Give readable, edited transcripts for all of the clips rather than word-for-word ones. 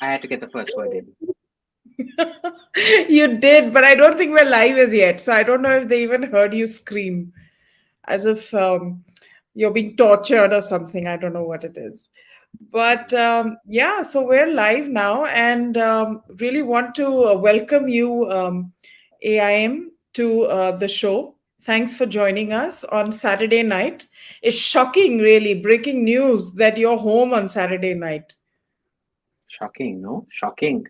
I had to get the first word in. You did, but I don't think we're live as yet. So I don't know if they even heard you scream as if you're being tortured or something. I don't know what it is. But yeah, so we're live now and really want to welcome you, AIM, to the show. Thanks for joining us on Saturday night. It's shocking, really, breaking news that you're home on Saturday night. Shocking, no? Shocking.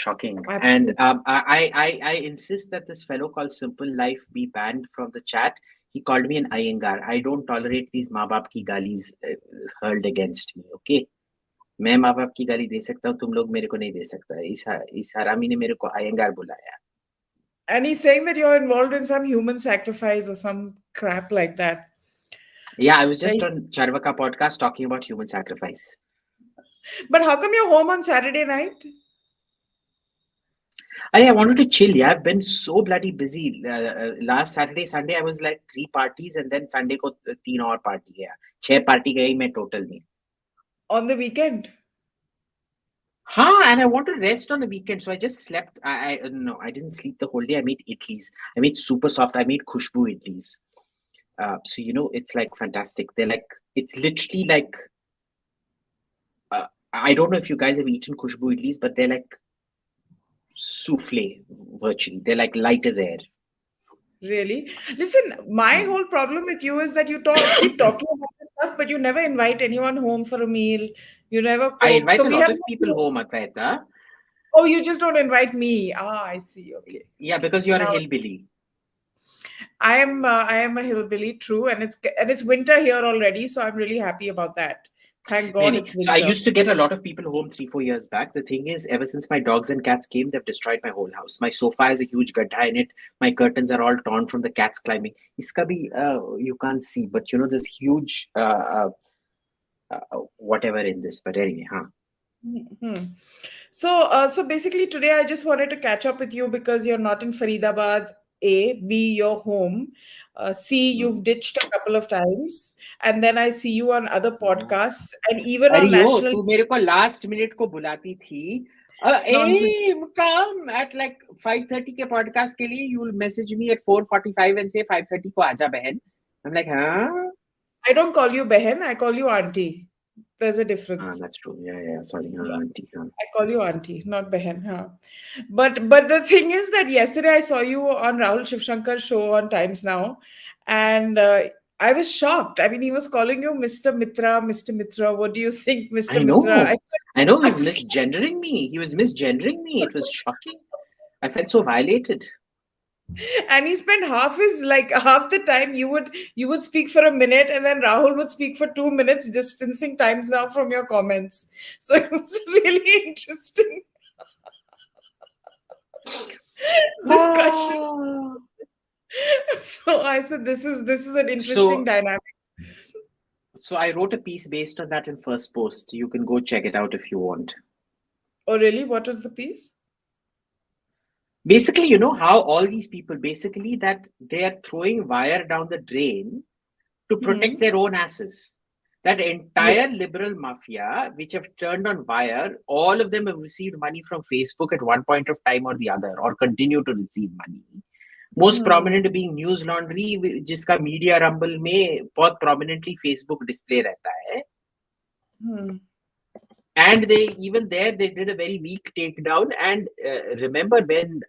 And Absolutely. I insist that this fellow called Simple Life be banned from the chat. He called me an Iyengar. I don't tolerate these माँ बाप की गालीज hurled against me. Okay? मैं माँ बाप की गाली दे सकता हूँ, तुम लोग मेरे को नहीं दे सकता. इस हरामी ने मेरे को अयंगार बुलाया. And he's saying that you're involved in some human sacrifice or some crap like that. Yeah, I was just Nice. on Charvaka podcast talking about human sacrifice. But how come you're home on Saturday night? I wanted to chill. Yeah, I've been so bloody busy. Last Saturday, Sunday, I was like 3 parties, and then Sunday को 3 और party गया. 6 party गई मैं total में. On the weekend? Huh, and I want to rest on the weekend, so I just slept. No, I didn't sleep the whole day. I made idlis. I made super soft. I made khushbu idlis. So it's like fantastic. They're like, it's literally like, I don't know if you guys have eaten khushbu idlis, but they're like souffle virtually. They're like light as air. Really? Listen, my whole problem with you is that you keep talking about this stuff, but you never invite anyone home for a meal. You never I cook. invite So a we lot have of people home, Advaita. Oh, you just don't invite me. Ah, I see. Okay. Yeah, because you're a Now hillbilly. I am a hillbilly, true, and it's winter here already, so I'm really happy about that. Thank God it's So I winter. used to get a lot of people home 3-4 years back. The thing is, ever since my dogs and cats came, they've destroyed my whole house. My sofa has a huge gadda in it. My curtains are all torn from the cats climbing. Iska bhi, you can't see, but there's huge whatever in this. But anyway, huh? Hmm. So basically today I just wanted to catch up with you because you're not in Faridabad. A, B, you're home. C, Hmm. you've ditched a couple of times, and then I see you on other No. podcasts and even on अरे यो national तू मेरे को last minute को बुलाती थी nonsense. aim come at like 5:30 के podcast के लिए you will message me at 4:45 and say 5:30 को आजा बहन. I'm like huh. I don't call you Behan, I call you Auntie. There's a difference. That's true. Yeah, sorry. Yeah. Auntie. I call you auntie, not Behan. Huh? But the thing is that yesterday I saw you on Rahul Shivshankar's show on Times Now, and I was shocked. I mean, he was calling you Mr. Mitra, Mr. Mitra. What do you think, Mr. I Mitra? know. I said, I know I'm he's misgendering me. He was misgendering me. It was shocking. I felt so violated. and he spent half the time you would speak for a minute and then Rahul would speak for 2 minutes, distancing Times Now from your comments. So it was really interesting discussion. Ah. So I said, this is an interesting So, dynamic. so I wrote a piece based on that in First Post. You can go check it out if you want. Oh, really? What was the piece? Basically, how all these people basically that they are throwing wire down the drain to protect their own asses. That Yeah. entire liberal mafia, which have turned on wire, all of them have received money from Facebook at one point of time or the other, or continue to receive money. Most prominent being News Laundry, जिसका media rumble में बहुत prominently Facebook display रहता है. And they did a very weak takedown. And remember when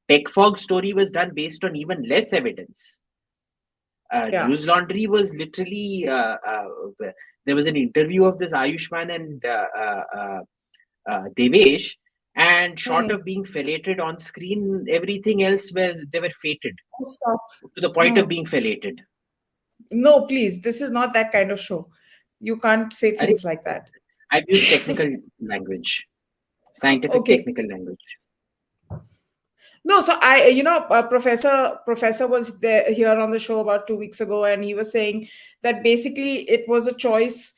Tech Fog story was done based on even less evidence. Yeah. News Laundry was literally there was an interview of this Ayushman and Devesh, and short of being fellated on screen, everything else they were fated Oh, stop. to the point of being fellated. No, please. This is not that kind of show. You can't say Arey, things like that. I've used technical language, scientific Okay. technical language. No, so Professor was there here on the show about 2 weeks ago, and he was saying that basically it was a choice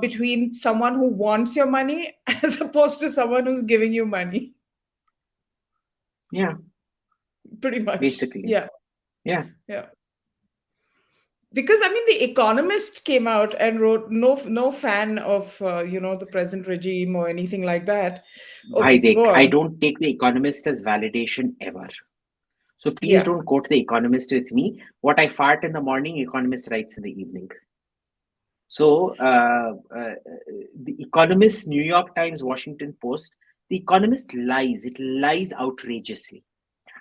between someone who wants your money as opposed to someone who's giving you money. Yeah. Pretty much. Basically. Yeah. Yeah. Yeah. Because I mean, The Economist came out and wrote, no fan of the present regime or anything like that. Bhai, Okay, go I on. don't take the Economist as validation ever. So please Yeah. don't quote the Economist with me. What I fart in the morning, Economist writes in the evening. So the Economist, New York Times, Washington Post, the Economist lies. It lies outrageously.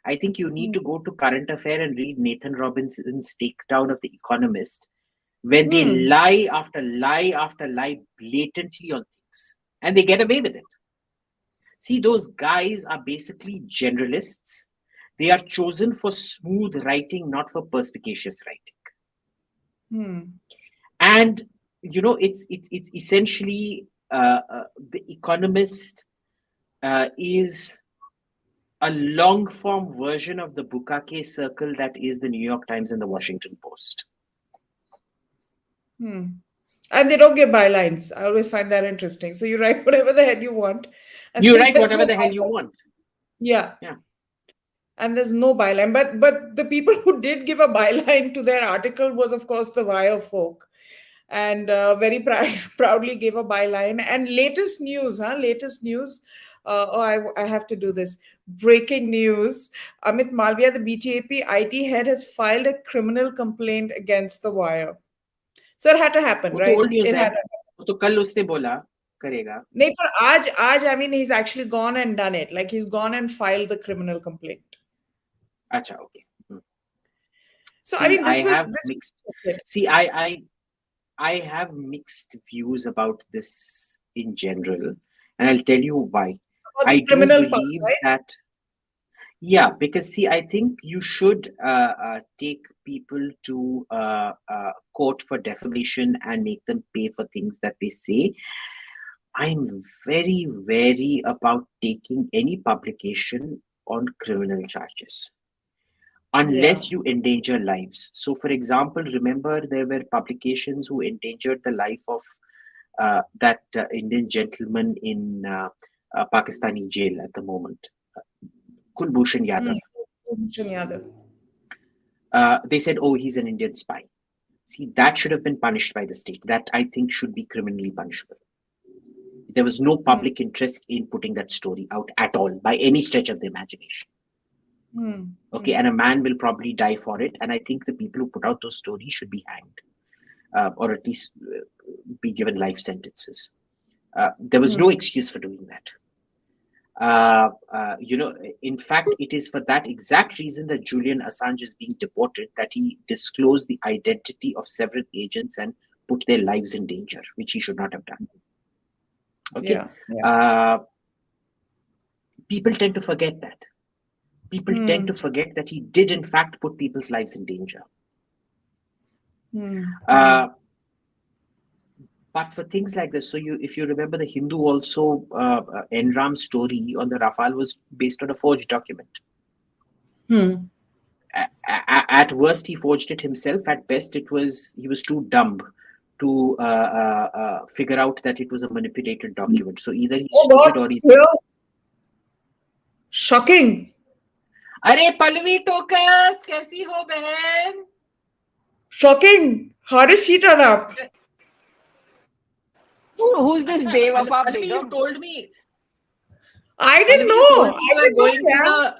I think you need Hmm. to go to Current Affair and read Nathan Robinson's takedown of the Economist, where they Hmm. lie after lie after lie blatantly on things, and they get away with it. See, those guys are basically generalists. They are chosen for smooth writing, not for perspicacious writing. Hmm. And it's essentially the Economist is a long form version of the Bukake circle that is the New York Times and the Washington Post. Hmm. And they don't give bylines. I always find that interesting. So you write whatever the hell you want, and You then write there's whatever no the hell you byline. want. Yeah, Yeah. and there's no byline. But the people who did give a byline to their article was, of course, the Wire folk, and very proudly gave a byline. And latest news, huh? Latest news. I have to do this. Breaking news: Amit Malviya, the BJP IT head, has filed a criminal complaint against the Wire. So it had to happen, वो तो right? Old news It है, had to. वो तो कल उससे बोला करेगा. नहीं पर आज I mean he's actually gone and done it. Like he's gone and filed the criminal complaint. अच्छा, okay. So I See, mean I this was have this mixed. was it. See, I have mixed views about this in general, and I'll tell you why. About I the do criminal part, believe right? that, yeah, because see, I think you should take people to court for defamation and make them pay for things that they say. I'm very wary about taking any publication on criminal charges Yeah. unless you endanger lives. So, for example, remember there were publications who endangered the life of that Indian gentleman in Pakistani jail at the moment, Kulbhushan Hmm. Yadav. Bhushan Yadav. They said, oh, he's an Indian spy. See, that should have been punished by the state. That I think should be criminally punishable. There was no Hmm. public interest in putting that story out at all by any stretch of the imagination. Hmm. Okay, and a man will probably die for it. And I think the people who put out those stories should be hanged, or at least be given life sentences. There was no excuse for doing that. In fact, it is for that exact reason that Julian Assange is being deported, that he disclosed the identity of several agents and put their lives in danger, which he should not have done. Okay. Yeah. Yeah. People tend to forget that. People tend to forget that he did, in fact, put people's lives in danger. But for things like this, so if you remember, the Hindu also, Enram's story on the Rafale was based on a forged document. At worst, he forged it himself. At best, he was too dumb to figure out that it was a manipulated document. So either he's Oh God. stupid or he's. Yeah. Shocking. अरे पल्लवी टोकस कैसी हो बहन? Shocking. How did she turn up? Who's this Beva Pallavi, you told me. I didn't Pallavi, know.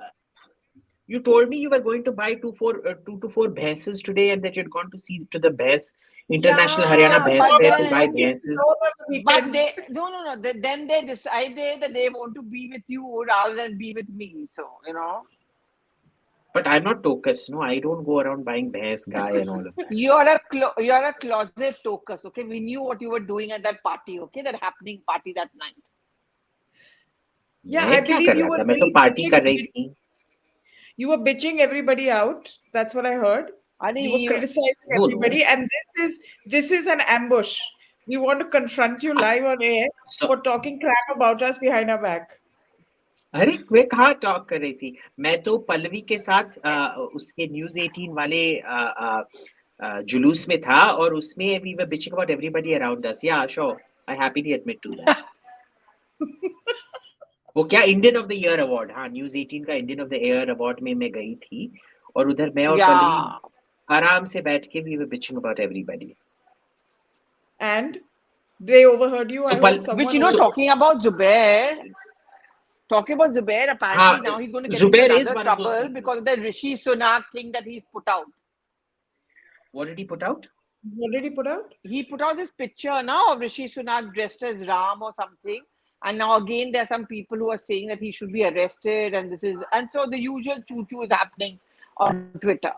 You told me you were going to buy two to four bhaises today, and that you'd gone to see to the Bhais International Haryana Bhais Fair to buy bhaises. But they no. Then they decided that they want to be with you rather than be with me. So But I'm not tokus. No, I don't go around buying bhais, guy, and all of that. You're a closet tokus. Okay, we knew what you were doing at that party. Okay, that happening party that night. Yeah, I believe you were मैं तो party कर रही थी. You were bitching everybody out. That's what I heard. You were criticizing everybody, and this is an ambush. We want to confront you live on air for talking crap about us behind our back. अरे वे कहाँ talk कर रही थी? मैं तो पल्लवी के साथ उसके न्यूज़ 18 वाले जुलूस में था, और उसमें we were bitching about everybody around us. Yeah, sure. I happily admit to that. वो क्या Indian of the year award, हाँ, न्यूज़ 18 का Indian of the year award में मैं गई थी, और उधर मैं और पल्लवी आराम से बैठ के we were bitching about everybody. And they overheard you. So I hope Which, someone you know, so talking about Zubair, apparently हाँ, now he's going to get into Zubair is another one of those trouble people. because of the Rishi Sunak thing that he's put out. What did he put out? What did he put out? He put out this picture now of Rishi Sunak dressed as Ram or something. And now again, there are some people who are saying that he should be arrested, and so the usual choo-choo is happening on Twitter.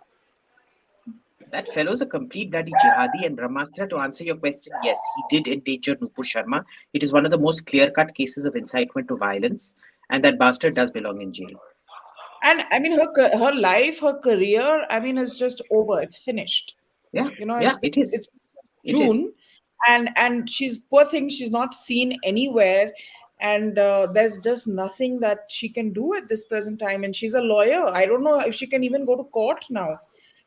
That fellow's a complete bloody jihadi. And Brahmastra, to answer your question, yes, he did endanger Nupur Sharma. It is one of the most clear-cut cases of incitement to violence, and that bastard does belong in jail. And I mean, her life, her career, I mean, is just over. It's finished. Yeah, You know, yeah, it is. it's It is. June, and she's poor thing. She's not seen anywhere, and there's just nothing that she can do at this present time. And she's a lawyer. I don't know if she can even go to court now.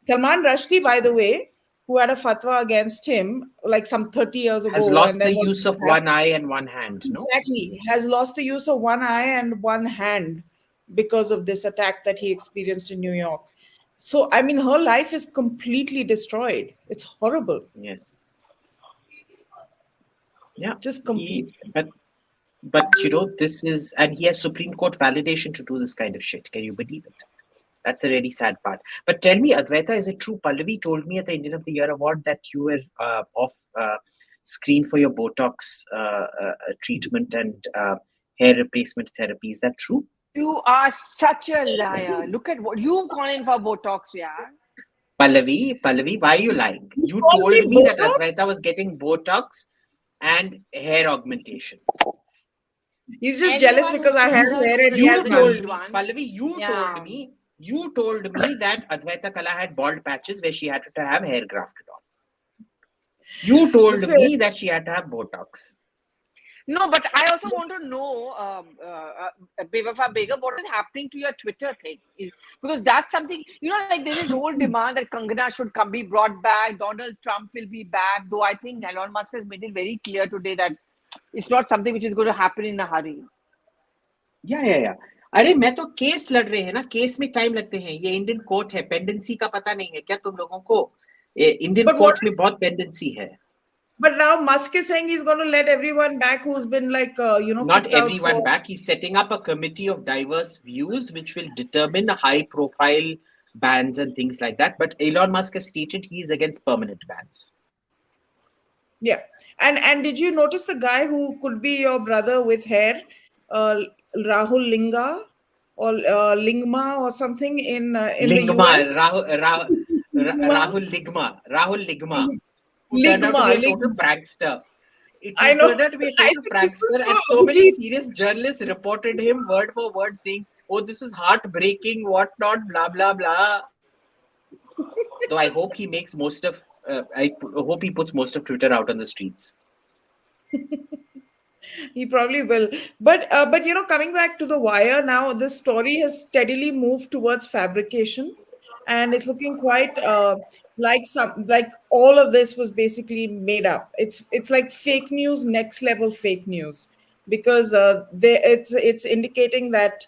Salman Rushdie, by the way, who had a fatwa against him like some 30 years Has ago, and lost the then was use of one eye and one hand, no? exactly has lost the use of one eye and one hand because of this attack that he experienced in New York. So, I mean, her life is completely destroyed. It's horrible. Yes. Yeah. Just complete. But you know, this is, and he has Supreme Court validation to do this kind of shit. Can you believe it? That's a really sad part. But tell me, Advaita, is it true? Pallavi told me at the Indian of the Year award that you were off screen for your Botox treatment and hair replacement therapy. Is that true? You are such a liar. Look at what you've gone in for Botox, yeah. Pallavi, why are you lying? You called told me me that Botox? Advaita was getting Botox and hair augmentation. He's just Anyone jealous who because I have sees her hair knows and that he You she has has told gold me, one. Pallavi, you told me that Advaita Kala had bald patches where she had to have hair grafted on. You told Listen, me that she had to have Botox. No, but I also want to know, Bewafa Begum, what is happening to your Twitter thing? Because that's something, you know, like there is whole demand that Kangana should be brought back, Donald Trump will be back, though I think Elon Musk has made it very clear today that it's not something which is going to happen in a hurry. या अरे मैं तो case लड़ रहे हैं ना, case में time लगते हैं. ये इंडियन कोर्ट है, पेंडेंसी का पता नहीं है क्या तुम लोगों को? इंडियन But कोर्ट में बहुत पेंडेंसी है. but now Musk is saying he's going to let everyone back who's been like, Not kicked out everyone for. back. He's setting up a committee of diverse views which will determine high-profile bans and things like that. But Elon Musk has stated he is against permanent bans. Yeah. And did you notice the guy who could be your brother with hair, Rahul Linga or Lingma or something in the Ligma, US? Rahul Ligma, who turned out to be a total Ligma. prankster. It I know. turned out to be a I total think this was prankster, and so so many ugly. serious journalists reported him word for word saying, "Oh, this is heartbreaking, whatnot, blah blah blah." So I hope he makes most of. I hope he puts most of Twitter out on the streets. He probably will. But coming back to the wire now, this story has steadily moved towards fabrication, and it's looking quite like all of this was basically made up. It's like fake news, next level fake news, because it's indicating that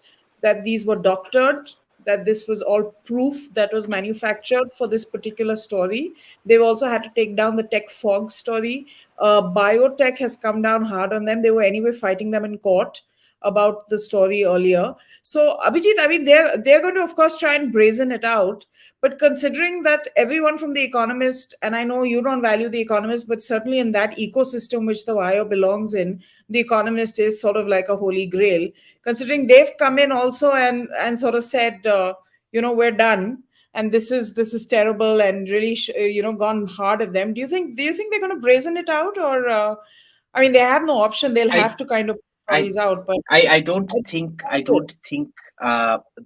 these were doctored, that this was all proof that was manufactured for this particular story. They've also had to take down the tech fog story. Biotech has come down hard on them. They were anyway fighting them in court about the story earlier. So Abhijit, I mean, they're going to, of course, try and brazen it out. But considering that everyone from The Economist, and I know you don't value The Economist, but certainly in that ecosystem which the wire belongs in, The Economist is sort of like a holy grail. Considering they've come in also and sort of said, we're done, and this is terrible, and really gone hard at them. Do you think they're going to brazen it out, or I mean, they have no option, they'll have to kind of put stories out, but I don't think it.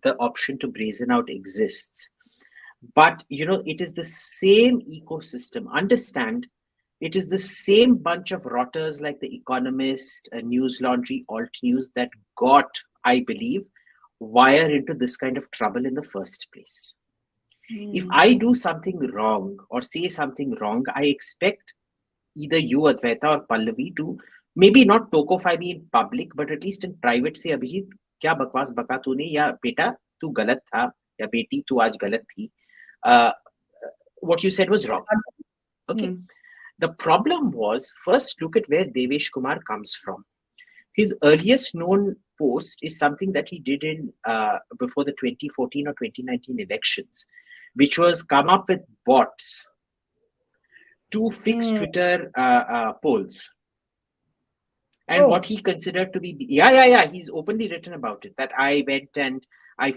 the option to brazen out exists. But it is the same ecosystem. Understand, it is the same bunch of rotters like The Economist, News Laundry, Alt News that got, I believe, Wire into this kind of trouble in the first place. If I do something wrong or say something wrong, I expect either you, Advaita, or Pallavi to maybe not tokofy me in public, but at least in private say, Abhijit, क्या बकवास बका तूने, या बेटा तू गलत था, या बेटी तू आज गलत थी. what you said was wrong. Okay. The problem was, first look at where Devesh Kumar comes from. His earliest known post is something that he did in before the 2014 or 2019 elections, which was come up with bots to fix Twitter polls. And what he considered to be, he's openly written about it, that I went and I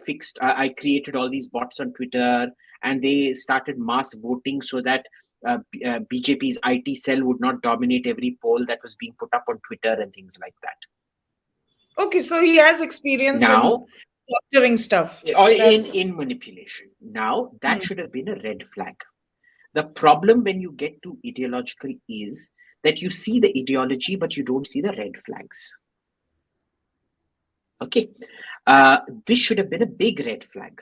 created all these bots on Twitter, and they started mass voting so that BJP's IT cell would not dominate every poll that was being put up on Twitter and things like that. Okay, so he has experience now, in capturing stuff. Or in manipulation. Now, that should have been a red flag. The problem when you get to ideological is that you see the ideology, but you don't see the red flags. Okay. This should have been a big red flag.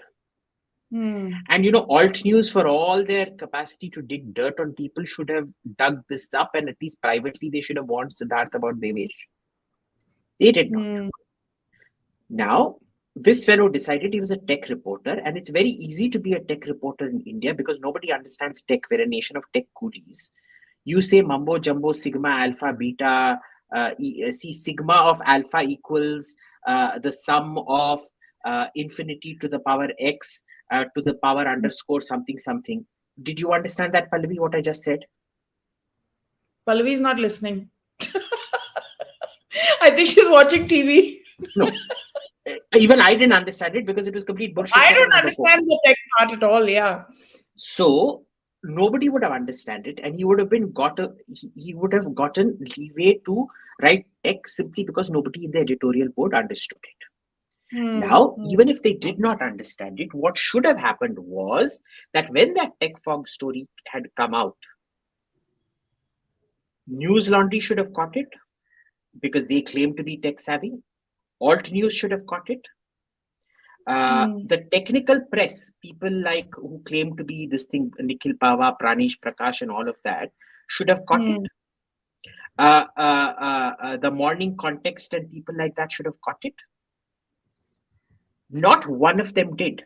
And, alt news, for all their capacity to dig dirt on people, should have dug this up, and at least privately, they should have warned Siddharth about Devesh. They did not. Now, this fellow decided he was a tech reporter, and it's very easy to be a tech reporter in India because nobody understands tech. We're a nation of tech coolies. You say mumbo jumbo, sigma, alpha, beta, see sigma of alpha equals the sum of infinity to the power x to the power underscore something something. Did you understand that, Pallavi, what I just said? Pallavi is not listening. I think she's watching TV. No. Even I didn't understand it because it was complete bullshit. I don't understand the tech part at all, yeah. So nobody would have understood it, and he would have he would have gotten leeway to write tech simply because nobody in the editorial board understood it. Now, even if they did not understand it, what should have happened was that when that tech fog story had come out, News Laundry should have caught it because they claim to be tech savvy. Alt News should have caught it. The technical press, people like who claim to be this thing, Nikhil Pava, Pranesh Prakash, and all of that, should have caught it. The Morning Context and people like that should have caught it. Not one of them did.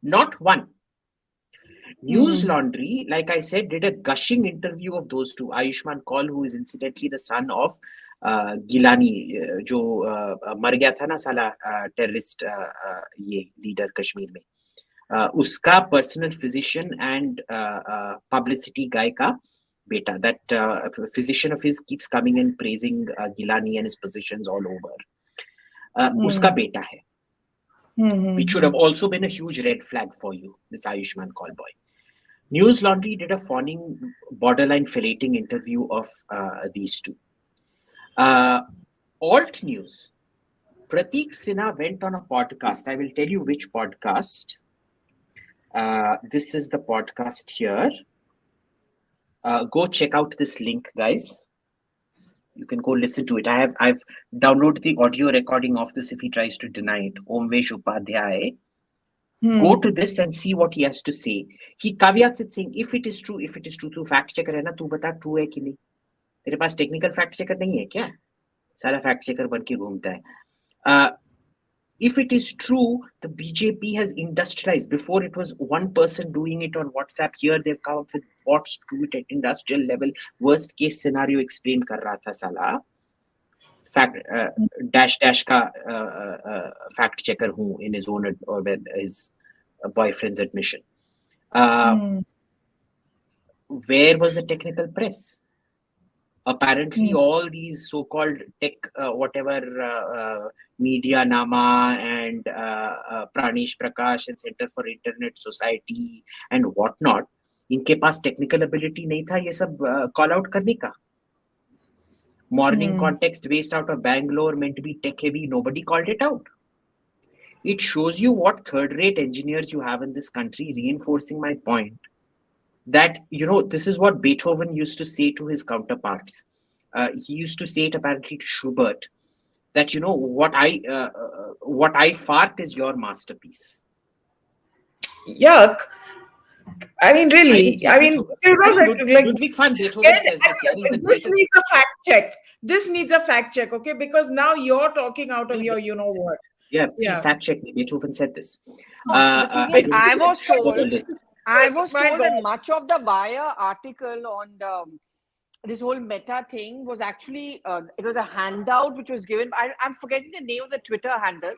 Not one. News Laundry, like I said, did a gushing interview of those two. Ayushman Kaul, who is incidentally the son of Gilani जो मर गया था ना साला terrorist ये leader Kashmir में, उसका personal physician and publicity गाय का बेटा, that physician of his keeps coming and praising Gilani and his positions all over. उसका बेटा है, which should have also been a huge red flag for you, this Ayushman Kaul boy. News Laundry did a fawning, borderline filleting interview of these two. Alt News, Prateek Sinha went on a podcast. I will tell you which podcast. This is the podcast here. Go check out this link, guys. You can go listen to it. I've downloaded the audio recording of this if he tries to deny it. Omvesh Upadhyay. Go to this and see what he has to say. He caveats it saying, if it is true, तू fact checker है ना, तू बता true है कि नहीं. तेरे पास technical fact checker नहीं है क्या? सारा फैक्ट चेकर बन के घूमता है. If it is true, the BJP has industrialized. Before it was one person doing it on WhatsApp. Here they've come up with bots to do it at industrial level. Worst case scenario explain कर रहा था साला. Fact dash का fact checker हूँ in his own or his boyfriend's admission. Where was the technical press? Apparently, all these so-called tech, Media Nama and Pranesh Prakash and Center for Internet Society and whatnot, इनके पास technical ability नहीं था ये सब call out करने का. Morning Context, based out of Bangalore, meant to be tech heavy. Nobody called it out. It shows you what third-rate engineers you have in this country, reinforcing my point. That, this is what Beethoven used to say to his counterparts. He used to say it apparently to Schubert, that, what I fart is your masterpiece. Yuck. I mean, really. Ludwig van Beethoven says this. This needs a fact check. This needs a fact check, okay? Because now you're talking out of your what. Yeah, please fact check me. Beethoven said this. I was told. I was My told that God. much of the Wire article on this whole Meta thing was actually it was a handout which was given. I'm forgetting the name of the Twitter handle.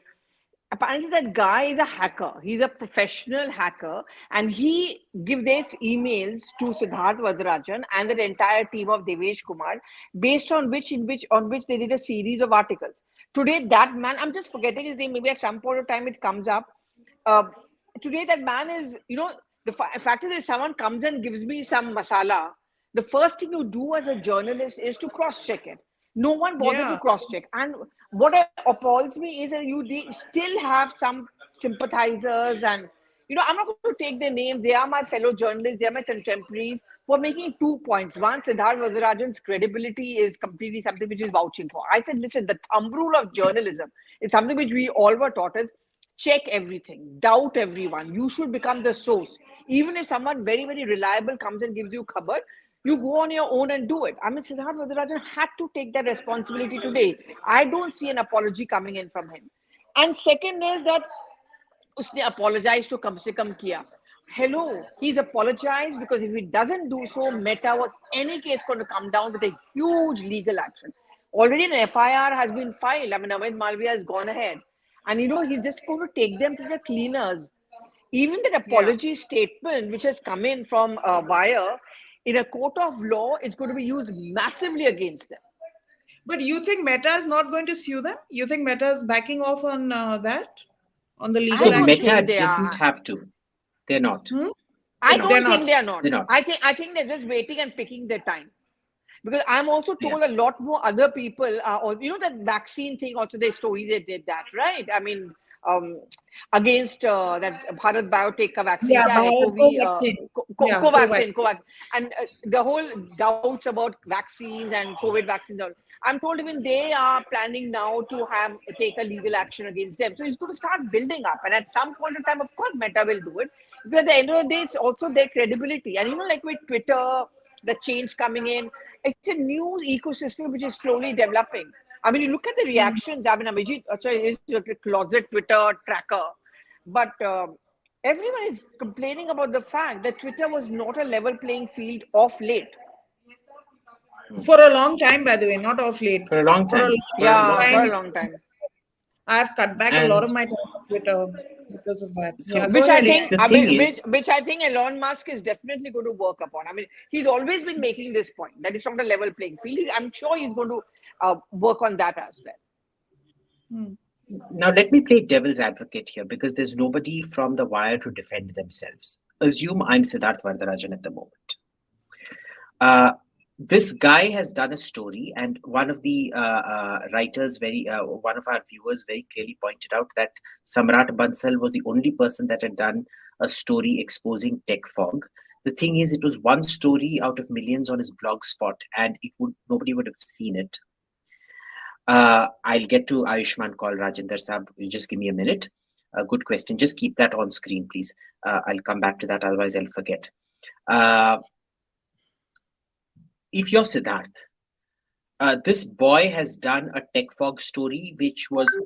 Apparently that guy is a hacker. He's a professional hacker, and he gives these emails to Siddharth Vadrajan and the entire team of Devesh Kumar, based on which they did a series of articles. Today, that man, I'm just forgetting his name. Maybe at some point of time it comes up. Uh, Today, that man is, the fact is, if someone comes and gives me some masala, the first thing you do as a journalist is to cross check it. No one bothered to Yeah. cross check. And what appalls me is that they still have some sympathizers, and I'm not going to take their names. They are my fellow journalists, they are my contemporaries, for making 2 points. One, Siddharth Vazarajan's credibility is completely something which is vouching for. I said, listen, the thumb rule of journalism is something which we all were taught is check everything, doubt everyone. You should become the source. Even if someone very, very reliable comes and gives you khabar, you go on your own and do it. I mean, Siddharth Vadrajan had to take that responsibility today. I don't see an apology coming in from him. And second is that उसने apologize to कम से कम किया. Hello, he's apologized because if he doesn't do so, Meta was any case going to come down with a huge legal action. Already an FIR has been filed. I mean, Amit Malviya has gone ahead. And he's just going to take them to the cleaners. Even that Yeah. apology statement, which has come in from Wire, in a court of law, it's going to be used massively against them. But you think Meta is not going to sue them? You think Meta is backing off on that? On the I legal So don't action? Meta think they didn't are. have to. They're not. Hmm? I They're They're don't not. think not. they are not. They're not. I think they're just waiting and picking their time. Because I'm also Yeah. told a lot more other people are, or that vaccine thing, also their story, they did that, right? I mean, um, against that Bharat Biotech ka vaccine, Yeah, kya hai? COVID, Covaxin. Yeah, Covaxin, Covaxin. Covax, and the whole doubts about vaccines and COVID vaccines. I'm told even they are planning now to take a legal action against them. So it's going to start building up, and at some point in time, of course, Meta will do it. Because at the end of the day, it's also their credibility, and like with Twitter, the change coming in. It's a new ecosystem which is slowly developing. I mean, you look at the Hmm. reactions. I mean, Abhijit is a closet Twitter tracker, but everyone is complaining about the fact that Twitter was not a level playing field of late. For a long time, by the way, not off late. For a long For a time. long For a Yeah, long for time, a time. long time. I have cut back a lot And of my time on Twitter because of that. Yeah, so go Which I ahead. see, think, Yeah. the thing is, which I think Elon Musk is definitely going to work upon. I mean, he's always been making this point that it's not a level playing field. I'm sure he's going to work on that as well. Hmm. now let me play devil's advocate here because there's nobody from the wire to defend themselves. Assume I'm Siddharth Vardarajan at the moment. This guy has done a story, and one of the writers, one of our viewers, very clearly pointed out that Samrat Bansal was the only person that had done a story exposing tech fog. The thing is, it was one story out of millions on his blog spot, and nobody would have seen it. I'll get to Ayushman call Rajinder Saab. Just give me a minute. Good question. Just keep that on screen, please. I'll come back to that, otherwise I'll forget. If you're Siddharth, this boy has done a tech fog story which was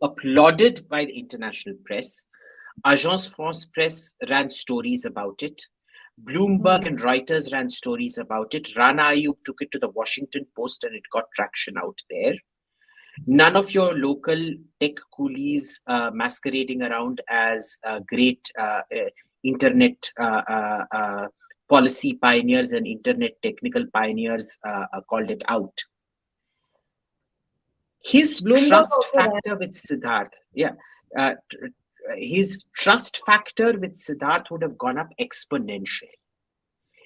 applauded by the international press. Agence France Presse ran stories about it. Bloomberg and Reuters ran stories about it. Rana Ayub took it to the Washington Post and it got traction out there. None of your local tech coolies masquerading around as great internet policy pioneers and internet technical pioneers called it out. His Bloomberg trust also ran. factor with Siddharth, his trust factor with Siddharth would have gone up exponentially.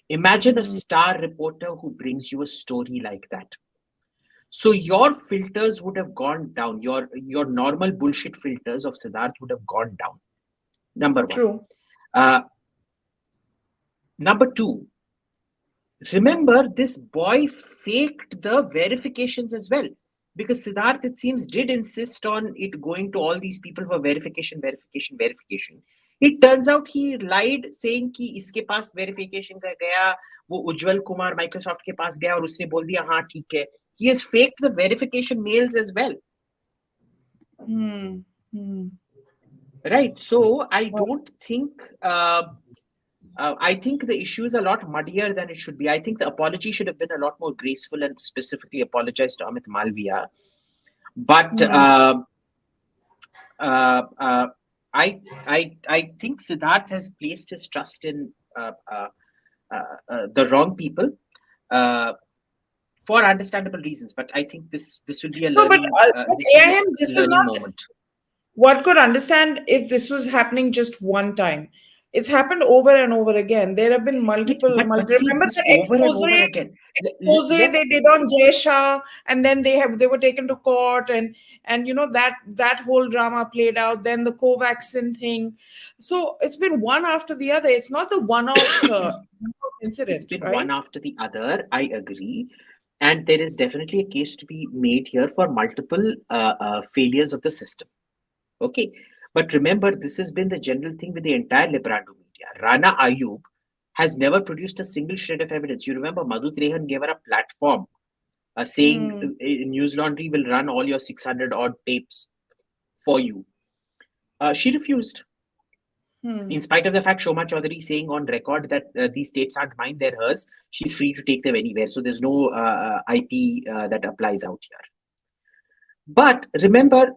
Imagine a star reporter who brings you a story like that. So your filters would have gone down. Your normal bullshit filters of Siddharth would have gone down. Number one. True. Number two, remember this boy faked the verifications as well. Because Siddharth, it seems, did insist on it going to all these people for verification. It turns out he lied, saying कि इसके पास verification का गया, वो उज्जवल Kumar Microsoft के पास गया और उसने बोल दिया हाँ ठीक है. He has faked the verification mails as well. Right. So I don't think I think the issue is a lot muddier than it should be. I think the apology should have been a lot more graceful and specifically apologize to Amit Malviya. But uh, uh, I think Siddharth has placed his trust in the wrong people uh, for understandable reasons. But I think this will be a No, but, learning but this will be AIM, this a is learning not. moment. One could understand if this was happening just one time. It's happened over and over again. There have been multiple. But see Remember this the over and over again. they Let's did on Jay Shah, and then they were taken to court, and that whole drama played out. Then the Covaxin thing. So it's been one after the other. It's not the one-off It's incident, been one right? after the other. I agree. And there is definitely a case to be made here for multiple failures of the system. Okay. But remember, this has been the general thing with the entire Liberando media. Rana Ayub has never produced a single shred of evidence. You remember, Madhu Trehan gave her a platform saying News Laundry will run all your 600 odd tapes for you. She refused. In spite of the fact Shoma Chaudhary saying on record that these tapes aren't mine, they're hers, she's free to take them anywhere. So there's no IP that applies out here. But remember,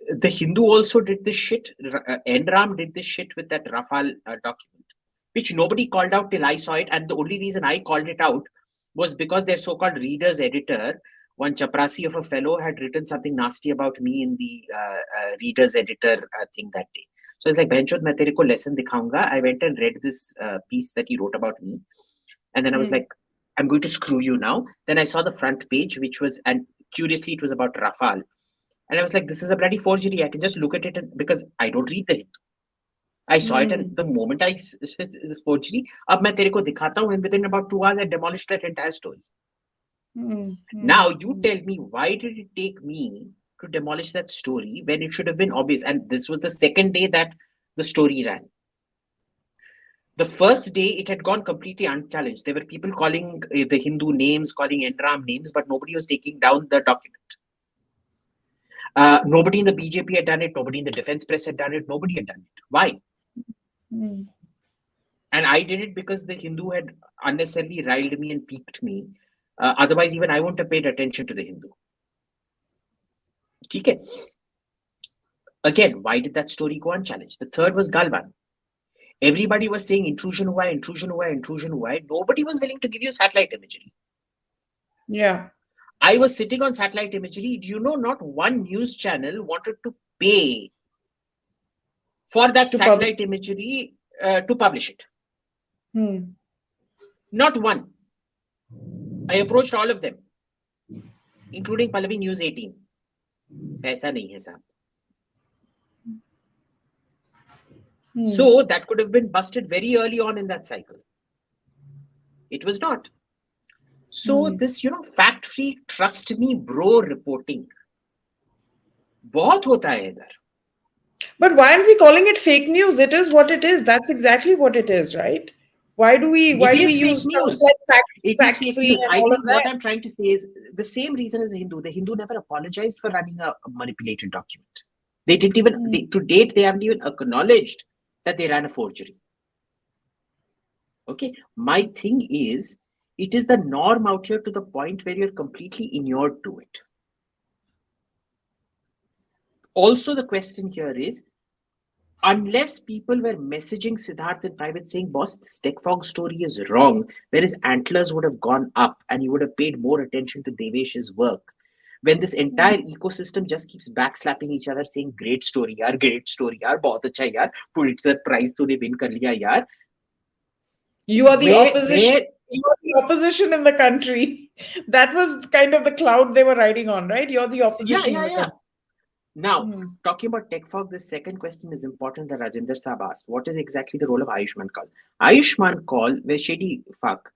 the Hindu also did this shit. Enram did this shit with that Rafale document, which nobody called out till I saw it. And the only reason I called it out was because their so-called reader's editor, one chaprasi of a fellow, had written something nasty about me in the reader's editor thing that day. So it's like, Benchod, main tere ko lesson dikhaunga. I went and read this piece that he wrote about me. And then I was like, I'm going to screw you now. Then I saw the front page, which was, and curiously, it was about Rafale. And I was like, this is a bloody forgery. I can just look at it because I don't read the Hindu. I saw it, and the moment I said it's forgery, ab main tere ko dikhata hu, and within about 2 hours, I demolished that entire story. Now, you tell me, why did it take me to demolish that story when it should have been obvious? And this was the second day that the story ran. The first day, it had gone completely unchallenged. There were people calling the Hindu names, calling Enram names, but nobody was taking down the document. Nobody in the BJP had done it. Nobody in the defense press had done it. Nobody had done it. Why? And I did it because the Hindu had unnecessarily riled me and piqued me. Otherwise, even I wouldn't have paid attention to the Hindu. Okay. Again, why did that story go unchallenged? The third was Galwan. Everybody was saying intrusion hua hai, intrusion hua hai, intrusion hua hai. Nobody was willing to give you satellite imagery. Yeah. I was sitting on satellite imagery. Do you know, not one news channel wanted to pay for that satellite imagery to publish it. Not one. I approached all of them, including Pallavi News 18. Aisa nahi hai saab. So that could have been busted very early on in that cycle. It was not. So this, fact-free, trust me, bro reporting, बहुत होता है इधर. But why aren't we calling it fake news? It is what it is. That's exactly what it is, right? Why do we use news? Like It is fake news. I think what I'm trying to say is the same reason as the Hindu. The Hindu never apologized for running a manipulated document. They didn't even, to date, they haven't even acknowledged that they ran a forgery. Okay. My thing is, it is the norm out here to the point where you're completely inured to it. Also, the question here is, unless people were messaging Siddharth in private saying, boss, this tech fog story is wrong, whereas antlers would have gone up and you would have paid more attention to Devesh's work. When this entire ecosystem just keeps backslapping each other saying, great story, yaar, bahut acha yaar, Pulitzer Prize tune win kar liya yaar. You are the opposition. You are the opposition in the country. That was kind of the cloud they were riding on, right? You're the opposition in the country. Now, talking about tech fog, the second question is important that Rajinder Saab asked. What is exactly the role of Ayushman Kaul? Ayushman Kaul, where shady fuck,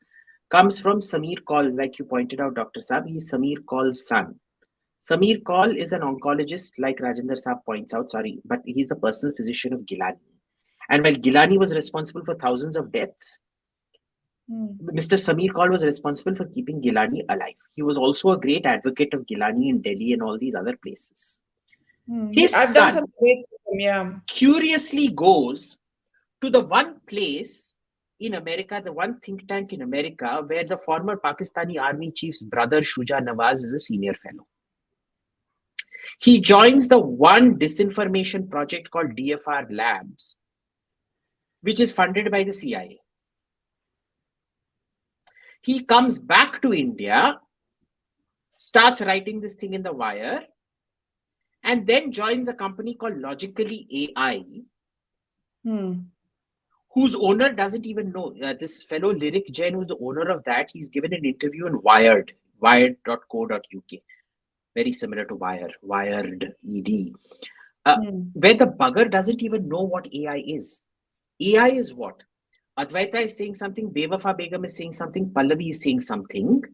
comes from Samir Kaul, like you pointed out, Dr. Saab. He is Samir Kaul's son. Samir Kaul is an oncologist, like Rajinder Saab points out, but he's the personal physician of Gilani. And while Gilani was responsible for thousands of deaths, Mr. Samir Kaul was responsible for keeping Gilani alive. He was also a great advocate of Gilani in Delhi and all these other places. His son curiously goes to the one place in America, the one think tank in America where the former Pakistani army chief's brother Shuja Nawaz is a senior fellow. He joins the one disinformation project called DFR Labs, which is funded by the CIA. He comes back to India, starts writing this thing in the Wire, and then joins a company called Logically AI, whose owner doesn't even know. This fellow Lyric Jain, who's the owner of that, he's given an interview in wired.co.uk, very similar to Wired ED, where the bugger doesn't even know what AI is. AI is what? Advaita is saying something, Bewafa Begum is saying something, Pallavi is saying something.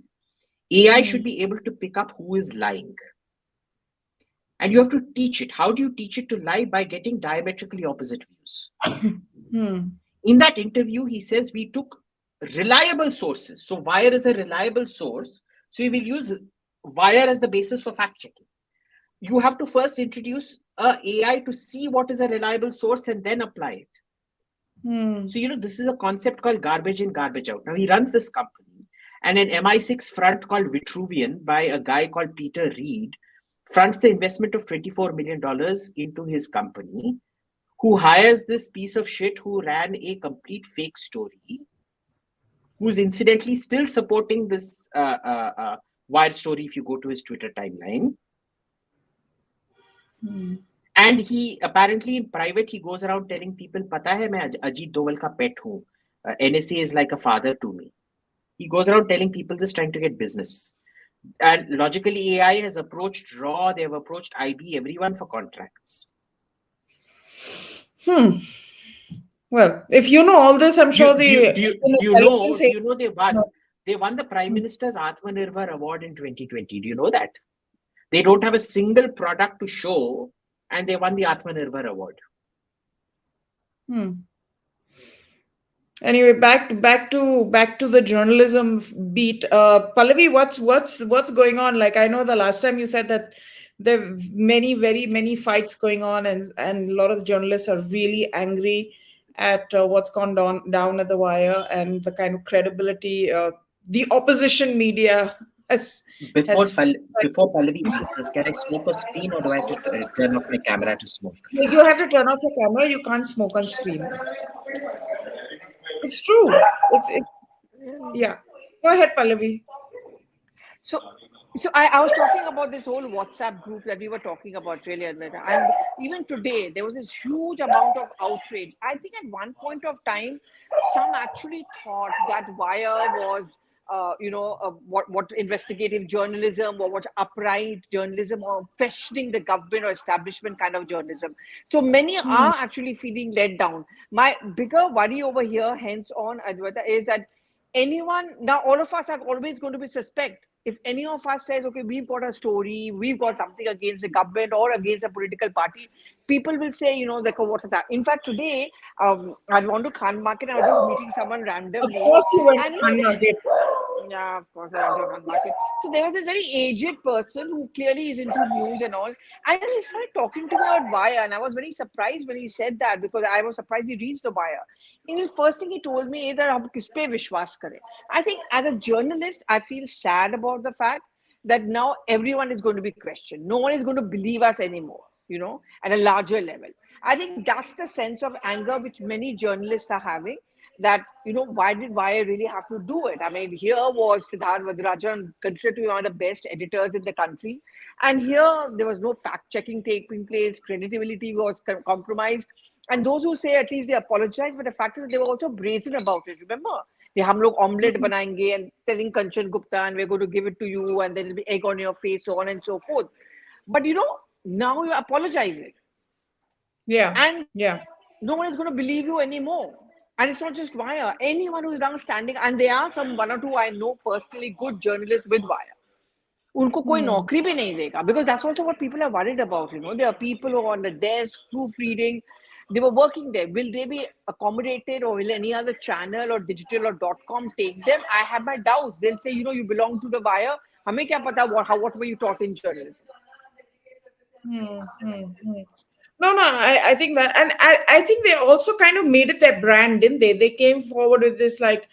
AI should be able to pick up who is lying. And you have to teach it. How do you teach it to lie? By getting diametrically opposite views. In that interview, he says we took reliable sources. So Wire is a reliable source. So we will use Wire as the basis for fact checking. You have to first introduce a AI to see what is a reliable source and then apply it. So, this is a concept called garbage in, garbage out. Now, he runs this company, and an MI6 front called Vitruvian by a guy called Peter Reed fronts the investment of $24 million into his company, who hires this piece of shit who ran a complete fake story, who's incidentally still supporting this Wire story if you go to his Twitter timeline. And he apparently in private, he goes around telling people, Pata hai, main Ajit Doval ka pet hoon. NSA is like a father to me. He goes around telling people this, trying to get business. And Logically AI has approached Raw, they have approached IB, everyone for contracts. Well, if you know all this, I'm sure they won the Prime Minister's Atmanirbhar Award in 2020. Do you know that? They don't have a single product to show, and they won the Atmanirbhar Award. Anyway, back to the journalism beat. Pallavi, what's going on? Like, I know the last time you said that there are very many fights going on, and a lot of journalists are really angry at what's gone down at the Wire and the kind of credibility the opposition media has. Before Pallavi answers, can I smoke a screen, or do I have to turn off my camera to smoke? You have to turn off your camera. You can't smoke on screen. It's true. It's yeah. Go ahead, Pallavi. So I was talking about this whole WhatsApp group that we were talking about, really, Advaita. And even today, there was this huge amount of outrage. I think at one point of time, some actually thought that Wire was, what investigative journalism or what upright journalism or questioning the government or establishment kind of journalism. So many are actually feeling let down. My bigger worry over here, hence on, Advaita, is that now all of us are always going to be suspect. If any of us says, okay, we've got a story, we've got something against the government or against a political party, people will say, like, what is that? In fact, today, I went to Khan Market and I was just meeting someone randomly. Of course you went to Khan Market. Yeah, of course, I went to Khan Market. So there was this very aged person who clearly is into news and all. And he started talking to me about Wire. And I was very surprised when he said that, because I was surprised he reads the Wire. And the first thing he told me is that hum kis pe vishwas kare. I think as a journalist, I feel sad about the fact that now everyone is going to be questioned. No one is going to believe us anymore, at a larger level. I think that's the sense of anger which many journalists are having, that, why did Wire really have to do it? I mean, here was Siddharth Vadrajan considered to be one of the best editors in the country. And here there was no fact-checking taking place, credibility was compromised. And those who say at least they apologize, but the fact is that they were also brazen about it. Remember? हम लोग omelette बनाएंगे and telling Kanchan Gupta and we're going to give it to you and there'll be egg on your face, so on and so forth. But now you're apologizing. Yeah. And yeah. No one is going to believe you anymore. And it's not just Wire. Anyone who is now standing, and there are one or two I know personally good journalists with Wire. उनको कोई नौकरी भी नहीं देगा, because that's also what people are worried about. There are people who are on the desk proofreading. They were working there. Will they be accommodated, or will any other channel or digital or .com take them? I have my doubts. They'll say, you belong to the Wire. हमें क्या पता what were you taught in journalism? No, no, I think that, and I think they also kind of made it their brand, didn't they? They came forward with this like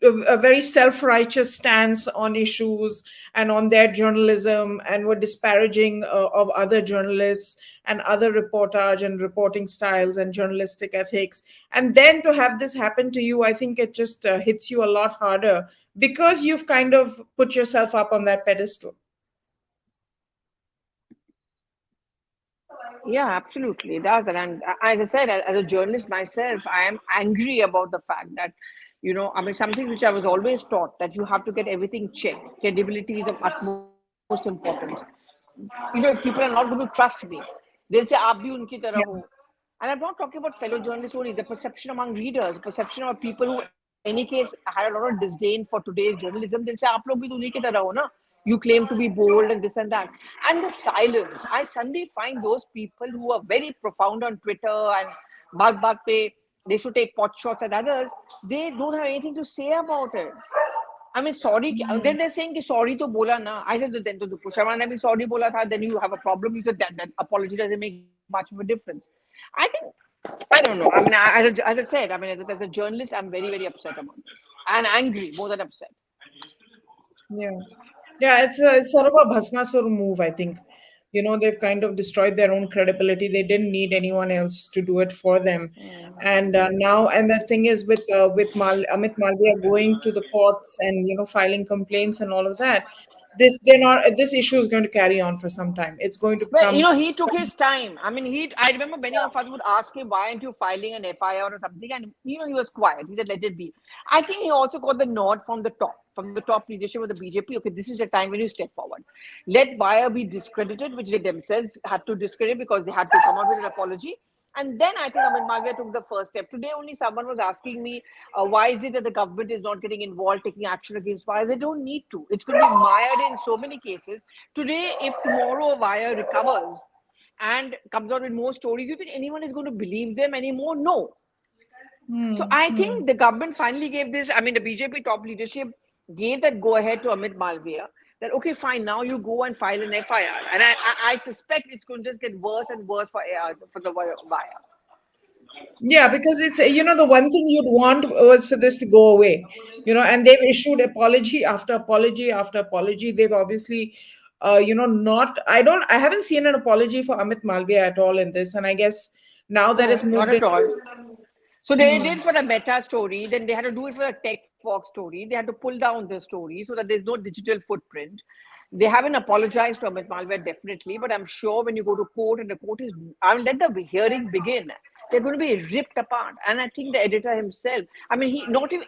a very self-righteous stance on issues and on their journalism, and were disparaging of other journalists and other reportage and reporting styles and journalistic ethics. And then to have this happen to you, I think it just hits you a lot harder because you've kind of put yourself up on that pedestal. Yeah, absolutely. It does. And as I said, as a journalist myself, I am angry about the fact that, I mean, something which I was always taught that you have to get everything checked. Credibility is of utmost importance. If people are not going to trust me, they'll say, "Aap bhi unki tarah ho." Yeah. And I'm not talking about fellow journalists only, the perception among readers, the perception of people who, any case, had a lot of disdain for today's journalism. They'll say, "Aap log bhi to unhi ki tarah ho na. You claim to be bold and this and that." And the silence. I suddenly find those people who are very profound on Twitter and Bag pe, they should take pot shots at others. They don't have anything to say about it. I mean, sorry. Then they're saying कि sorry to bola na. I said then to Duppu Sharma ne bhi sorry bola tha. Then you have a problem. You said that apology doesn't make much of a difference. I think I don't know. I mean, as I said, I mean, as a journalist, I'm very very upset about this and angry more than upset. Yeah. Yeah, it's sort of a Bhasmasur move, I think. They've kind of destroyed their own credibility. They didn't need anyone else to do it for them. And now, and the thing is, with Amit Malviya going to the courts and filing complaints and all of that, this issue is going to carry on for some time. It's going to Well, become. he took his time. I mean, I remember many of us would ask him, why aren't you filing an FIR or something? And, he was quiet. He said, let it be. I think he also got the nod from the top leadership of the BJP. Okay, this is the time when you step forward. Let Wire be discredited, which they themselves had to discredit because they had to come out with an apology. And then I think Amit Malviya took the first step. Today, only someone was asking me, why is it that the government is not getting involved, taking action against Wire? They don't need to. It's going to be mired in so many cases. Today, if tomorrow Wire recovers and comes out with more stories, you think anyone is going to believe them anymore? No. So I think the government finally gave this, I mean, the BJP top leadership gave that go ahead to Amit Malviya that, okay, fine, now you go and file an FIR. And I suspect it's going to just get worse and worse for the Wire. Yeah, because it's the one thing you'd want was for this to go away, and they've issued apology after apology after apology. They've obviously, not. I haven't seen an apology for Amit Malviya at all in this, and I guess now that it's No, not moved at into. all. So they did for the Meta story, then they had to do it for the Tech Fox story. They had to pull down the story so that there's no digital footprint. They haven't apologized to Amit Malviya definitely, but I'm sure when you go to court and the court is, I mean, let the hearing begin. They're going to be ripped apart. And I think the editor himself, I mean,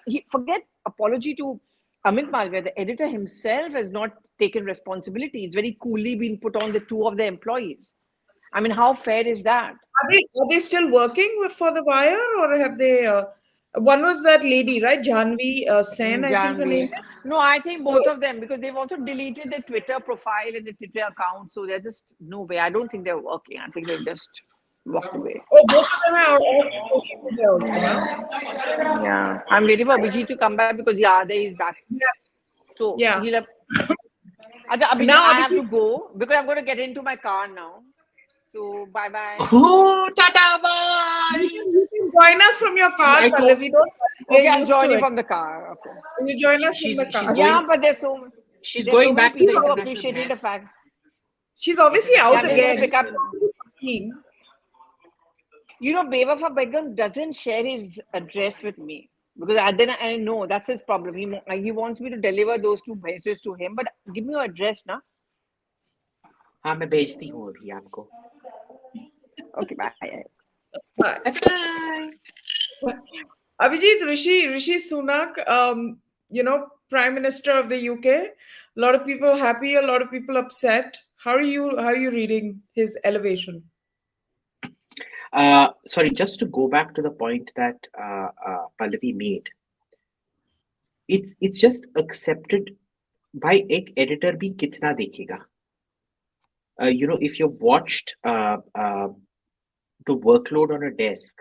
he forget apology to Amit Malviya. The editor himself has not taken responsibility. It's very coolly been put on the two of the employees. I mean, how fair is that? Are they still working for the Wire, or have they? One was that lady, right? Janvi Sen, I think her name Janvi. is. No, I think So both of them because they've also deleted their Twitter profile and the Twitter account. So they're just no way. I don't think they're working. I think they've just walked away. both of them are off social media also now. Yeah. I'm waiting for Vijay to come back because yeah, there he's back. Yeah, So yeah. he'll have Acha, Abhijit, Now, I have Abhijit, to go because I'm going to get into my car now. So bye bye. Oh, tata, you bye. can, you can join us from your See, car, I told Pallavi. Don't Okay, get I'll used join to you it. from the car. Okay. You join she, us from she's the she's car. Yeah, going but she's there's so going many back to the people who are international appreciating the guest. fact. She's obviously Yeah, out International I'm going to guest again. pick is up. going. Bewafa Begum doesn't share his address with me because then I know that's his problem. He wants me to deliver those two messages to him, but give me your address, na? हाँ मैं भेजती हूँ अभी आपको. Okay, bye. Bye. Bye. Abhijit, Rishi Sunak, Prime Minister of the UK. A lot of people happy, a lot of people upset. How are you reading his elevation? Sorry, just to go back to the point that Pallavi made. It's just accepted. भाई एक editor भी कितना देखेगा? If you've watched the workload on a desk,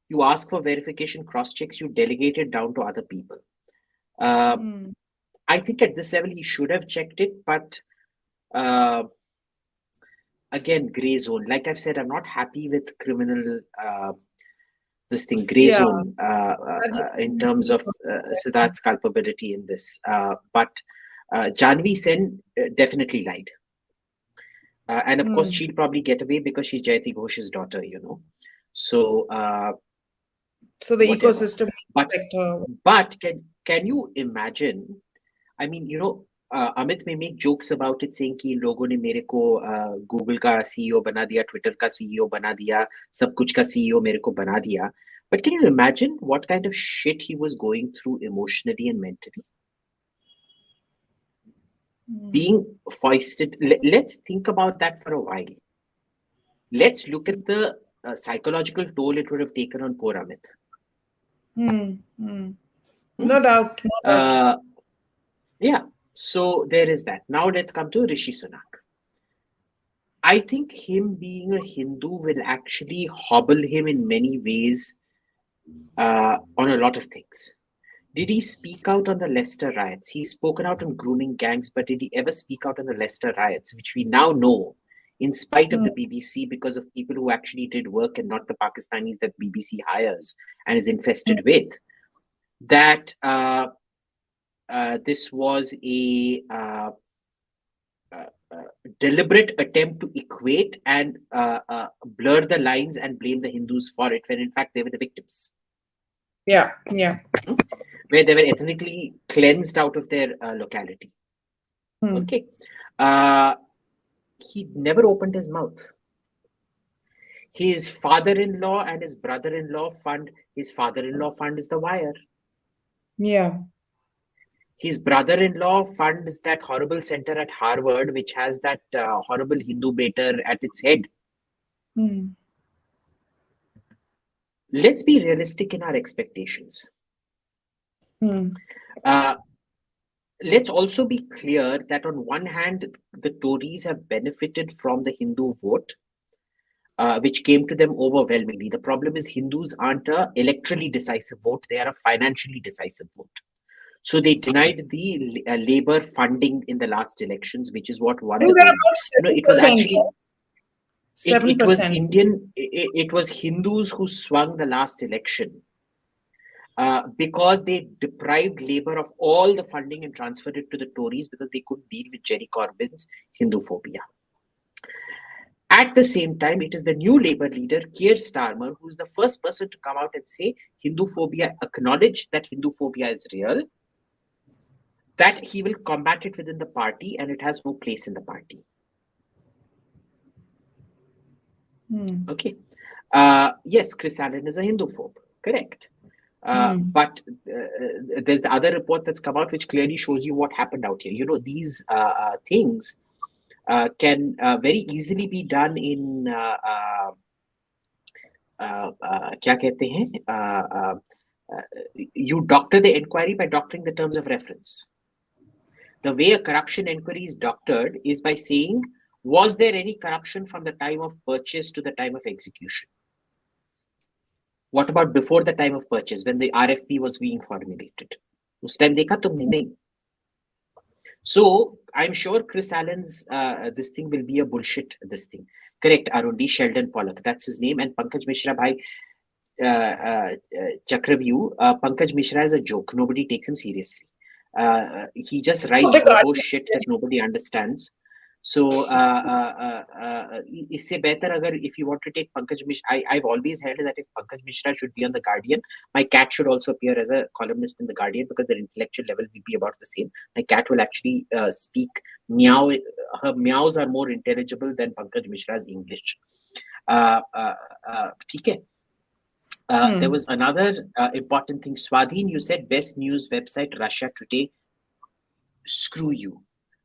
you ask for verification, cross checks, you delegate it down to other people. I think at this level he should have checked it, but again, gray zone. Like I've said, I'm not happy with criminal this thing, gray Yeah, zone, that is in terms of Siddharth's culpability in this. But Janvi Sen definitely lied. And of course, she'll probably get away because she's Jayati Ghosh's daughter, So, so the whatever. ecosystem But sector. but can you imagine? I mean, Amit may make jokes about it, saying कि इन लोगों ने मेरे को Google का CEO बना दिया, Twitter का CEO बना दिया, सब कुछ का CEO मेरे को बना दिया. But can you imagine what kind of shit he was going through emotionally and mentally? Being foisted. Let's think about that for a while. Let's look at the psychological toll it would have taken on poor Amit. No doubt, no doubt. Yeah, so there is that. Now let's come to Rishi Sunak. I think him being a Hindu will actually hobble him in many ways on a lot of things. Did he speak out on the Leicester riots? He's spoken out on grooming gangs, but did he ever speak out on the Leicester riots, which we now know, in spite of the BBC, because of people who actually did work and not the Pakistanis that BBC hires and is infested with, that this was a deliberate attempt to equate and blur the lines and blame the Hindus for it, when in fact they were the victims. Yeah. Where they were ethnically cleansed out of their locality. Okay. He never opened his mouth. His father-in-law and his brother-in-law fund, his father-in-law fund is The Wire. Yeah. His brother-in-law funds that horrible center at Harvard, which has that horrible Hindu baiter at its head. Let's be realistic in our expectations. Let's also be clear that on one hand, the Tories have benefited from the Hindu vote, which came to them overwhelmingly. The problem is Hindus aren't an electorally decisive vote, they are a financially decisive vote. So they denied the Labour funding in the last elections, which is what won the vote. It was actually... It was it was Hindus who swung the last election. Because they deprived Labour of all the funding and transferred it to the Tories because they couldn't deal with Jerry Corbyn's Hinduphobia. At the same time, it is the new Labour leader, Keir Starmer, who is the first person to come out and say Hinduphobia, acknowledge that Hinduphobia is real, that he will combat it within the party and it has no place in the party. Okay. Yes, Chris Allen is a Hinduphobe, correct. But there's the other report that's come out which clearly shows you what happened out here. These things can very easily be done in क्या कहते हैं? You doctor the inquiry by doctoring the terms of reference. The way a corruption inquiry is doctored is by saying, was there any corruption from the time of purchase to the time of execution? What about before the time of purchase, when the RFP was being formulated? Us time dekha tumne nahi. So I'm sure Chris Allen's this thing will be a bullshit. This thing, correct? Arundi Sheldon Pollock, that's his name, and Pankaj Mishra bhai, Chakraview. Pankaj Mishra is a joke. Nobody takes him seriously. He just writes verbose shit that nobody understands. So isse better agar if you want to take Pankaj Mishra, I've always held that if Pankaj Mishra should be on the Guardian, my cat should also appear as a columnist in the Guardian because their intellectual level will be about the same. My cat will actually speak meow. Her meows are more intelligible than Pankaj Mishra's English. Okay. There was another important thing. Swadhin, you said best news website Russia Today. Screw you.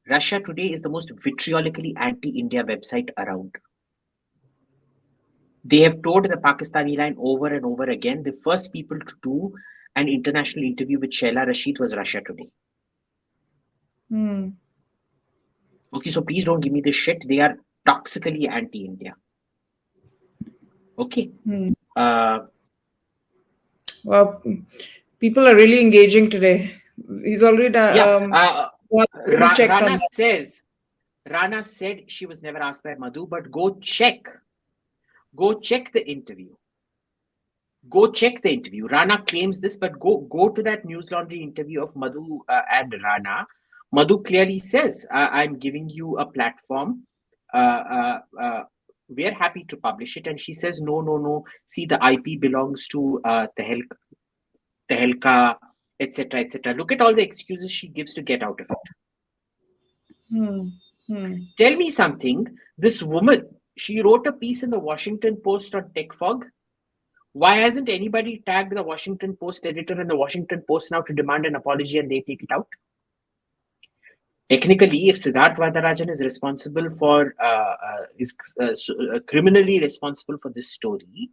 Russia Today is the most vitriolically anti-India website around. They have told the Pakistani line over and over again. The first people to do an international interview with Sheila Rashid was Russia Today. Okay, so please don't give me this shit. They are toxically anti-India. Okay. Well, people are really engaging today. He's already Rana Rana said she was never asked by Madhu, but go check the interview. Go check the interview. Rana claims this, but go to that News Laundry interview of Madhu and Rana. Madhu clearly says, I'm giving you a platform. We're happy to publish it. And she says, no. See, the IP belongs to Tehelka, etc., etc. Look at all the excuses she gives to get out of it. Tell me something. This woman, she wrote a piece in the Washington Post on tech fog. Why hasn't anybody tagged the Washington Post editor and the Washington Post now to demand an apology and they take it out? Technically, if Siddharth Vadarajan is responsible for, criminally responsible for this story,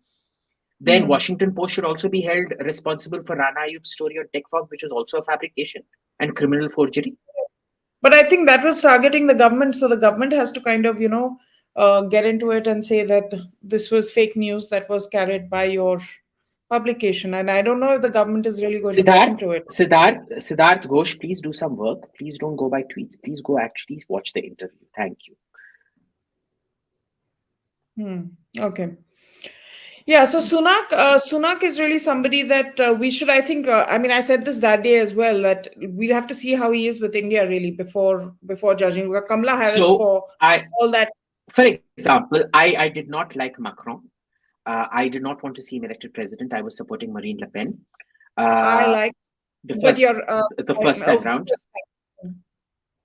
then Washington Post should also be held responsible for Rana Ayub's story on TechFog, which was also a fabrication and criminal forgery. But I think that was targeting the government, so the government has to kind of, get into it and say that this was fake news that was carried by your publication. And I don't know if the government is really going to get into it. Siddharth Ghosh, please do some work. Please don't go by tweets. Please go actually watch the interview. Thank you. Okay. Yeah, so Sunak is really somebody that we should, I think, I said this that day as well, that we'll have to see how he is with India really before judging. Kamala Harris all that. For example, I did not like Macron. I did not want to see him elected president. I was supporting Marine Le Pen. I like the first time round.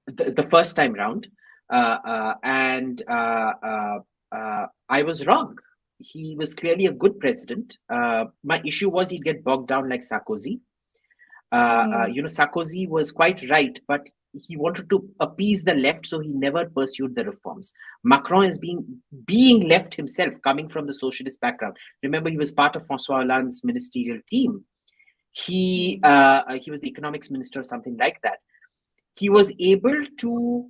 The first time round. And I was wrong. He was clearly a good president. My issue was he'd get bogged down like Sarkozy. Sarkozy was quite right, but he wanted to appease the left, so he never pursued the reforms. Macron is being left himself, coming from the socialist background. Remember, he was part of François Hollande's ministerial team. He was the economics minister or something like that. He was able to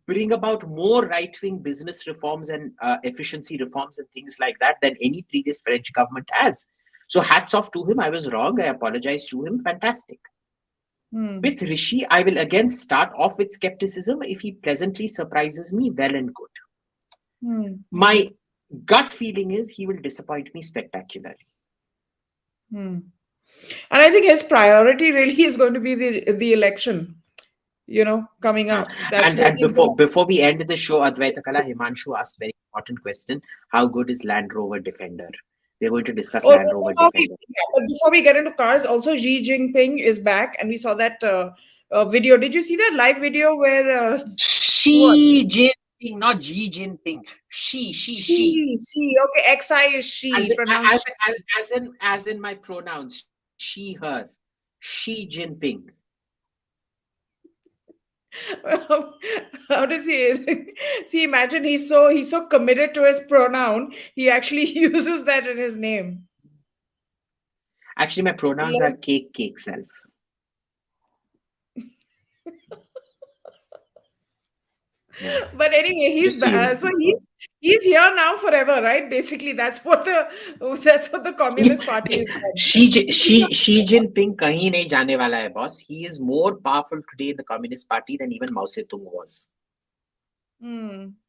bring about more right-wing business reforms and efficiency reforms and things like that than any previous French government has. So hats off to him. I was wrong. I apologize to him. Fantastic. With Rishi, I will again start off with skepticism. If he pleasantly surprises me, well and good. My gut feeling is he will disappoint me spectacularly. And I think his priority really is going to be the election, coming up. And before we end the show, Advaita Kala, Himanshu asked a very important question. How good is Land Rover Defender? We're going to discuss Land Rover Defender. But before we get into cars, also Xi Jinping is back, and we saw that video. Did you see that live video where Xi Jinping, not Xi Jinping? Xi. Okay, XI is she. As in my pronouns, she, her. Xi Jinping. How does he see? Imagine he's so committed to his pronoun, he actually uses that in his name. Actually, my pronouns are cake self. But anyway, he's here now forever, right? Basically, that's what the Communist Party is. Xi Jinping kahin nahi jaane wala hai, boss. He is more powerful today in the Communist Party than even Mao Zedong was.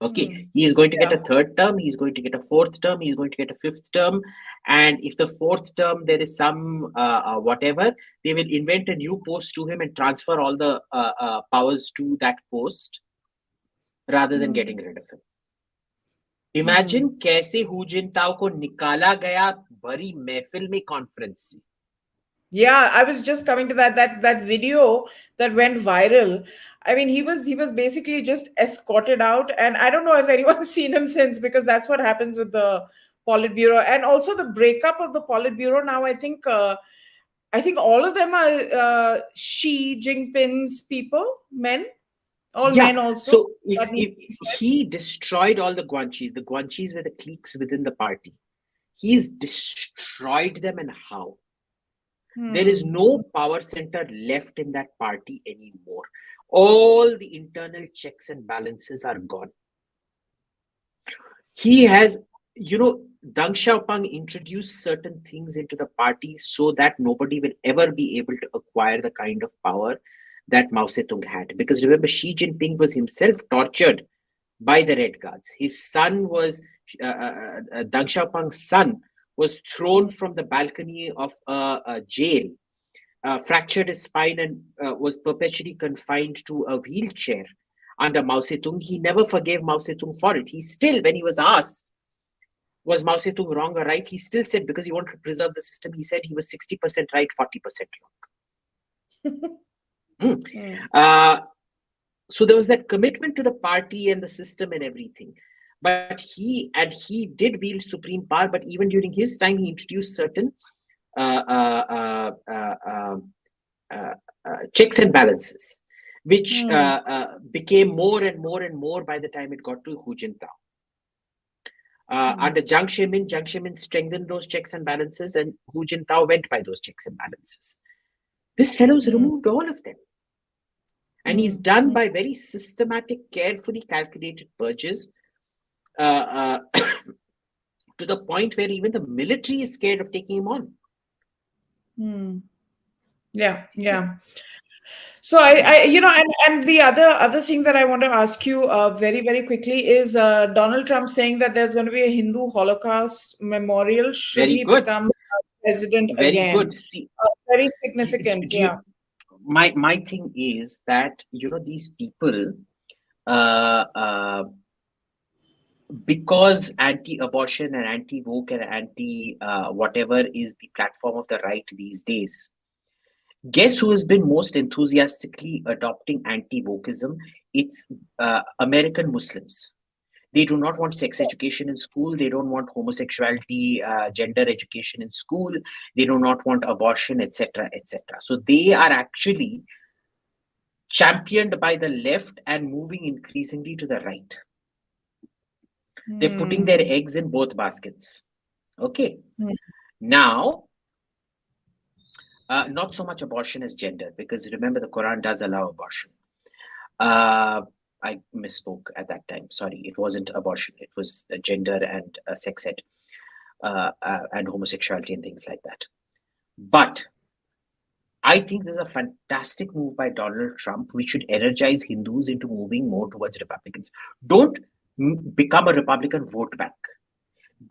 Okay, he is going to get a third term. He's going to get a fourth term. He's going to get a fifth term. And if the fourth term there is some whatever, they will invent a new post to him and transfer all the powers to that post, rather than getting rid of him. Imagine कैसे Hu Jintao को निकाला गया बड़ी महफिल में conference से. Yeah, I was just coming to that video that went viral. I mean, he was basically just escorted out, and I don't know if anyone's seen him since, because that's what happens with the Politburo, and also the breakup of the Politburo. Now, I think all of them are Xi Jinping's men. Men also. So if he destroyed all the Guanchis were the cliques within the party. He's destroyed them, and how? There is no power center left in that party anymore. All the internal checks and balances are gone. He has, Deng Xiaoping introduced certain things into the party so that nobody will ever be able to acquire the kind of power that Mao Zedong had. Because remember, Xi Jinping was himself tortured by the Red Guards. His son was, Deng Xiaoping's son, was thrown from the balcony of a jail, fractured his spine, and was perpetually confined to a wheelchair under Mao Zedong. He never forgave Mao Zedong for it. He still, when he was asked, was Mao Zedong wrong or right, he still said, because he wanted to preserve the system, he said he was 60% right, 40% wrong. So there was that commitment to the party and the system and everything. But he did wield supreme power, but even during his time, he introduced certain checks and balances, which became more and more by the time it got to Hu Jintao. Under Jiang Zemin strengthened those checks and balances, and Hu Jintao went by those checks and balances. This fellow's removed all of them. And he's done by very systematic, carefully calculated purges, to the point where even the military is scared of taking him on. Yeah. So and the other thing that I want to ask you very, very quickly is Donald Trump saying that there's going to be a Hindu Holocaust memorial should he become president again. Very good. See, very significant. My thing is that, these people, because anti-abortion and anti-woke and anti-whatever is the platform of the right these days, guess who has been most enthusiastically adopting anti-wokeism? It's American Muslims. They do not want sex education in school. They don't want homosexuality, gender education in school. They do not want abortion, etc., etc. So they are actually championed by the left and moving increasingly to the right. They're putting their eggs in both baskets. Okay. Now, not so much abortion as gender, because remember, the Quran does allow abortion. I misspoke at that time. Sorry, it wasn't abortion. It was gender and sex ed and homosexuality and things like that. But I think there's a fantastic move by Donald Trump, which should energize Hindus into moving more towards Republicans. Don't become a Republican vote bank.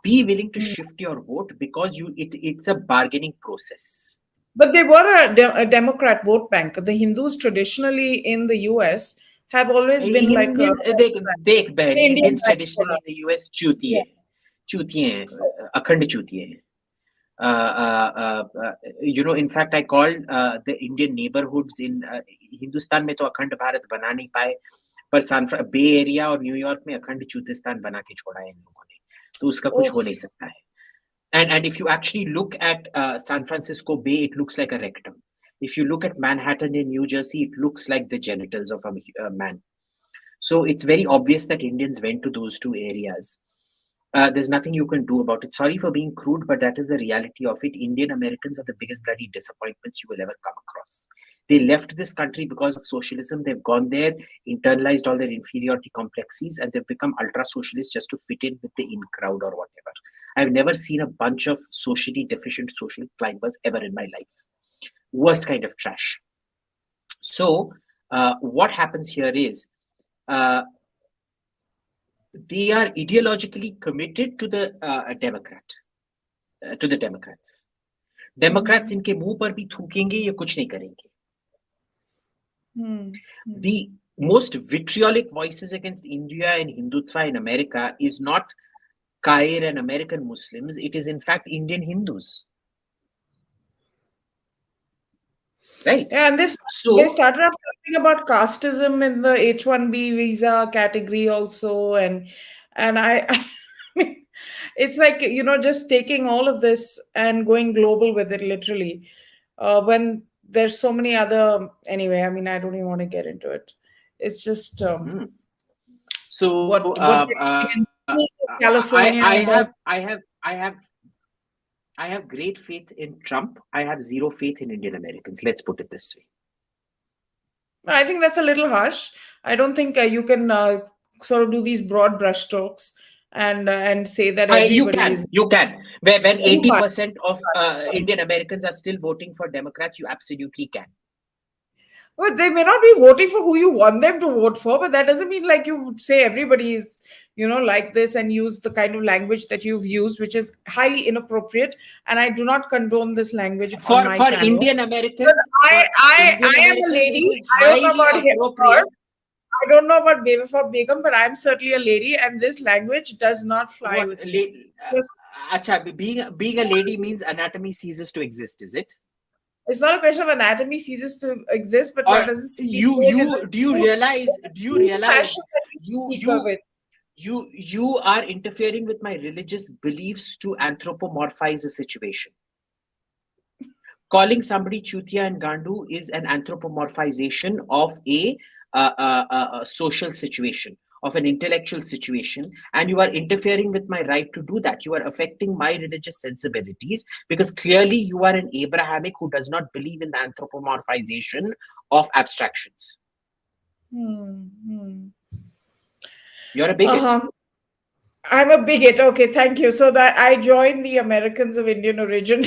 Be willing to shift your vote, because it's a bargaining process. But they were a Democrat vote bank. The Hindus traditionally in the US have always been Indians traditionally in the US chutiye, akhand chutiye. In fact, I called the Indian neighborhoods in Hindustan में तो अखंड भारत बना नहीं पाए, पर बे area और New York में अखंड चूतिस्तान बना के छोड़ा है इन लोगों ने, तो उसका कुछ हो नहीं सकता है. And if you actually look at San Francisco Bay, it looks like a rectum. If you look at Manhattan in New Jersey, it looks like the genitals of a man. So it's very obvious that Indians went to those two areas. There's nothing you can do about it. Sorry for being crude, but that is the reality of it. Indian Americans are the biggest bloody disappointments you will ever come across. They left this country because of socialism. They've gone there, internalized all their inferiority complexes, and they've become ultra-socialists just to fit in with the in crowd or whatever. I've never seen a bunch of socially deficient social climbers ever in my life. Worst kind of trash. So what happens here is they are ideologically committed to the to the Democrats. Democrats इनके मुंह पर भी थूकेंगे, ये कुछ नहीं करेंगे. The most vitriolic voices against India and Hindutva in America is not Kair and American Muslims. It is in fact Indian Hindus. Right. Yeah, and they started up something about casteism in the H-1B visa category also, and I mean, it's like, just taking all of this and going global with it, literally, when there's so many other. Anyway, I mean, I don't even want to get into it. It's just so what California. I have great faith in Trump. I have zero faith in Indian Americans. Let's put it this way. I think that's a little harsh. I don't think you can sort of do these broad brushstrokes and say that everybody you can. When 80% of Indian Americans are still voting for Democrats, you absolutely can. Well, they may not be voting for who you want them to vote for, but that doesn't mean like you would say everybody is, like this and use the kind of language that you've used, which is highly inappropriate. And I do not condone this language on For my for channel. Indian But Americans, I, for I, Indian I am a Americans, it lady. is I don't know highly about him or her. appropriate. I don't know about Bewafa Begum, but I'm certainly a lady, and this language does not fly What with me. Just, acha, being a lady means anatomy ceases to exist, is it? it's not a question of anatomy ceases to exist, but Or one doesn't speak you it in the you do you realize do you true fashion realize that we you speak of you it. you are interfering with my religious beliefs to anthropomorphize a situation. Calling somebody chutia and gandu is an anthropomorphization of a social situation, of an intellectual situation, and you are interfering with my right to do that. You are affecting my religious sensibilities because clearly you are an Abrahamic who does not believe in the anthropomorphization of abstractions. You're a bigot. Uh-huh. I'm a bigot. Okay, thank you. So that I join the Americans of Indian origin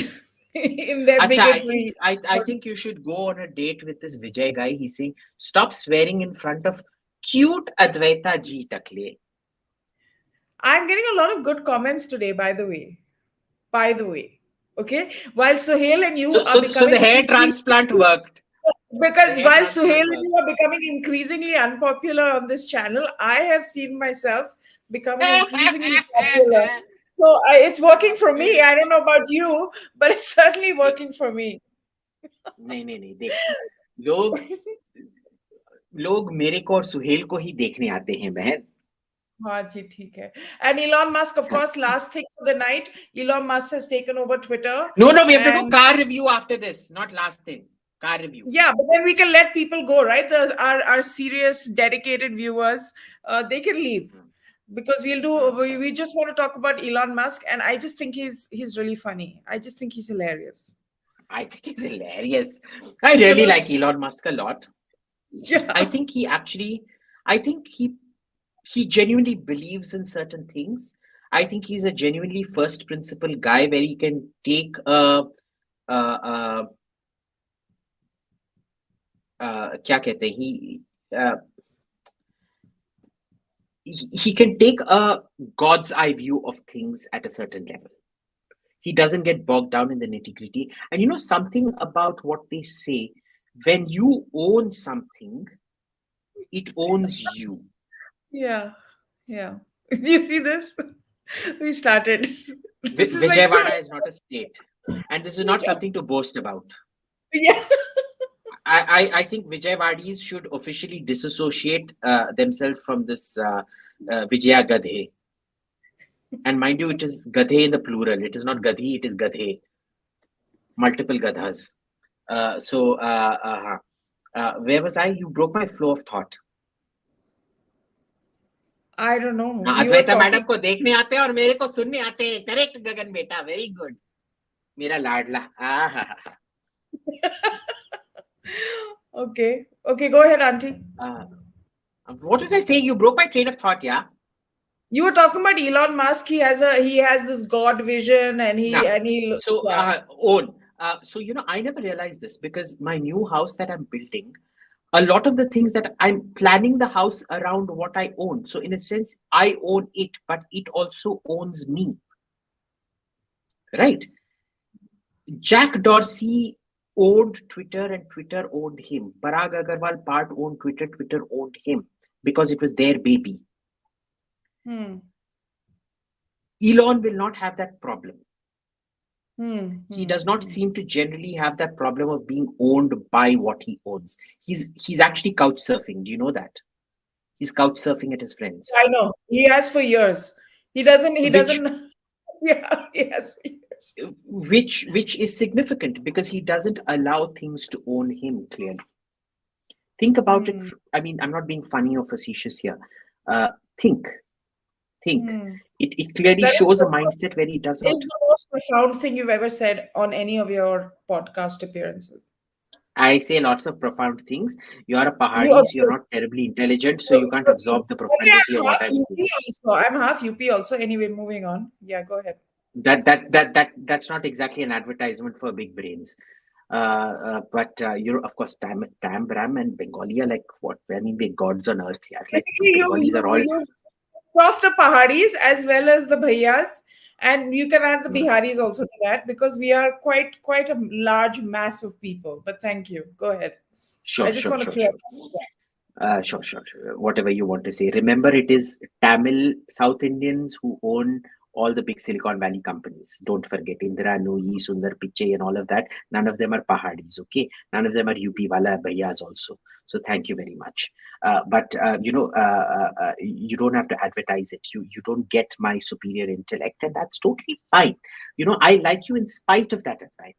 in their Acha, bigotry. I think you should go on a date with this Vijay guy. He's saying, stop swearing in front of cute Advaita ji Takle. I'm getting a lot of good comments today, by the way. By the way. Okay. While Suhail and you are So the becoming hair transplant worked. The because hair while Suhail transplant and worked. you are becoming increasingly unpopular on this channel, I have seen myself becoming increasingly popular. So it's working for me. I don't know about you, but it's certainly working for me. नहीं देख लोग लोग मेरे को और सुहेल को ही देखने आते हैं बहन. हाँ जी, ठीक है. And Elon Musk, of course, last thing for the night, Elon Musk has taken over Twitter. No, we have to do car review after this, not last thing. Car review. Yeah, but then we can let people go, right? Our serious, dedicated viewers, they can leave because we just want to talk about Elon Musk, and I just think he's really funny. I just think he's hilarious. I think he's hilarious. I really like Elon Musk a lot. Yeah. I think he genuinely believes in certain things. I think he's a genuinely first principle guy where he can take क्या कहते हैं he can take a God's eye view of things at a certain level. He doesn't get bogged down in the nitty-gritty. And you know something about what they say, when you own something, it owns you. Yeah. Do you see this? We started. Vijayawada is not a state, and this is not something to boast about. Yeah. I think Vijaywadis should officially disassociate themselves from this Vijaya Gadhe. And mind you, it is Gadhe in the plural. It is not Gadhi, it is Gadhe. Multiple Gadhas. Where was I? You broke my flow of thought. I don't know. Advaita madam को देखने आते हैं और मेरे को सुनने आते हैं. करेक्ट गगन बेटा, वेरी गुड. मेरा लाडला. Okay, go ahead, auntie. What was I saying? You broke my train of thought, yeah? You were talking about Elon Musk. He has this God vision, and he so yeah. Own. So I never realized this because my new house that I'm building, a lot of the things that I'm planning the house around what I own. So in a sense, I own it, but it also owns me. Right? Jack Dorsey owned Twitter and Twitter owned him. Parag Agarwal part owned Twitter, Twitter owned him because it was their baby. Elon will not have that problem. He does not seem to generally have that problem of being owned by what he owns. He's actually couch surfing. Do you know that? He's couch surfing at his friends. I know. He has for years. He doesn't. Yeah, he has for years. Which is significant because he doesn't allow things to own him clearly. Think about it. I mean, I'm not being funny or facetious here. Think. It clearly shows a mindset where he does not. It's the most profound thing you've ever said on any of your podcast appearances. I say lots of profound things. You are a Pahadi, so you're not terribly intelligent, so you can't absorb the profundity of what I'm saying. I'm half UP also. Anyway, moving on. Yeah, go ahead. That's not exactly an advertisement for big brains. But of course, Tam and Bengali are like what? I mean, we're gods on earth here. Like Basically, Bengalis are all. you off the Paharis as well as the Bhaiyas, and you can add the Biharis also to that because we are quite a large mass of people. But thank you. Go ahead. I Sure, just sure, want to sure, clear. sure. Sure. Whatever you want to say. Remember, it is Tamil South Indians who own all the big Silicon Valley companies. Don't forget Indira Nooyi, Sundar Pichai, and all of that. None of them are Pahadis, okay? None of them are UP Wala Bhaiyas also. So thank you very much. But you don't have to advertise it. You don't get my superior intellect, and that's totally fine. I like you in spite of that, Advaita.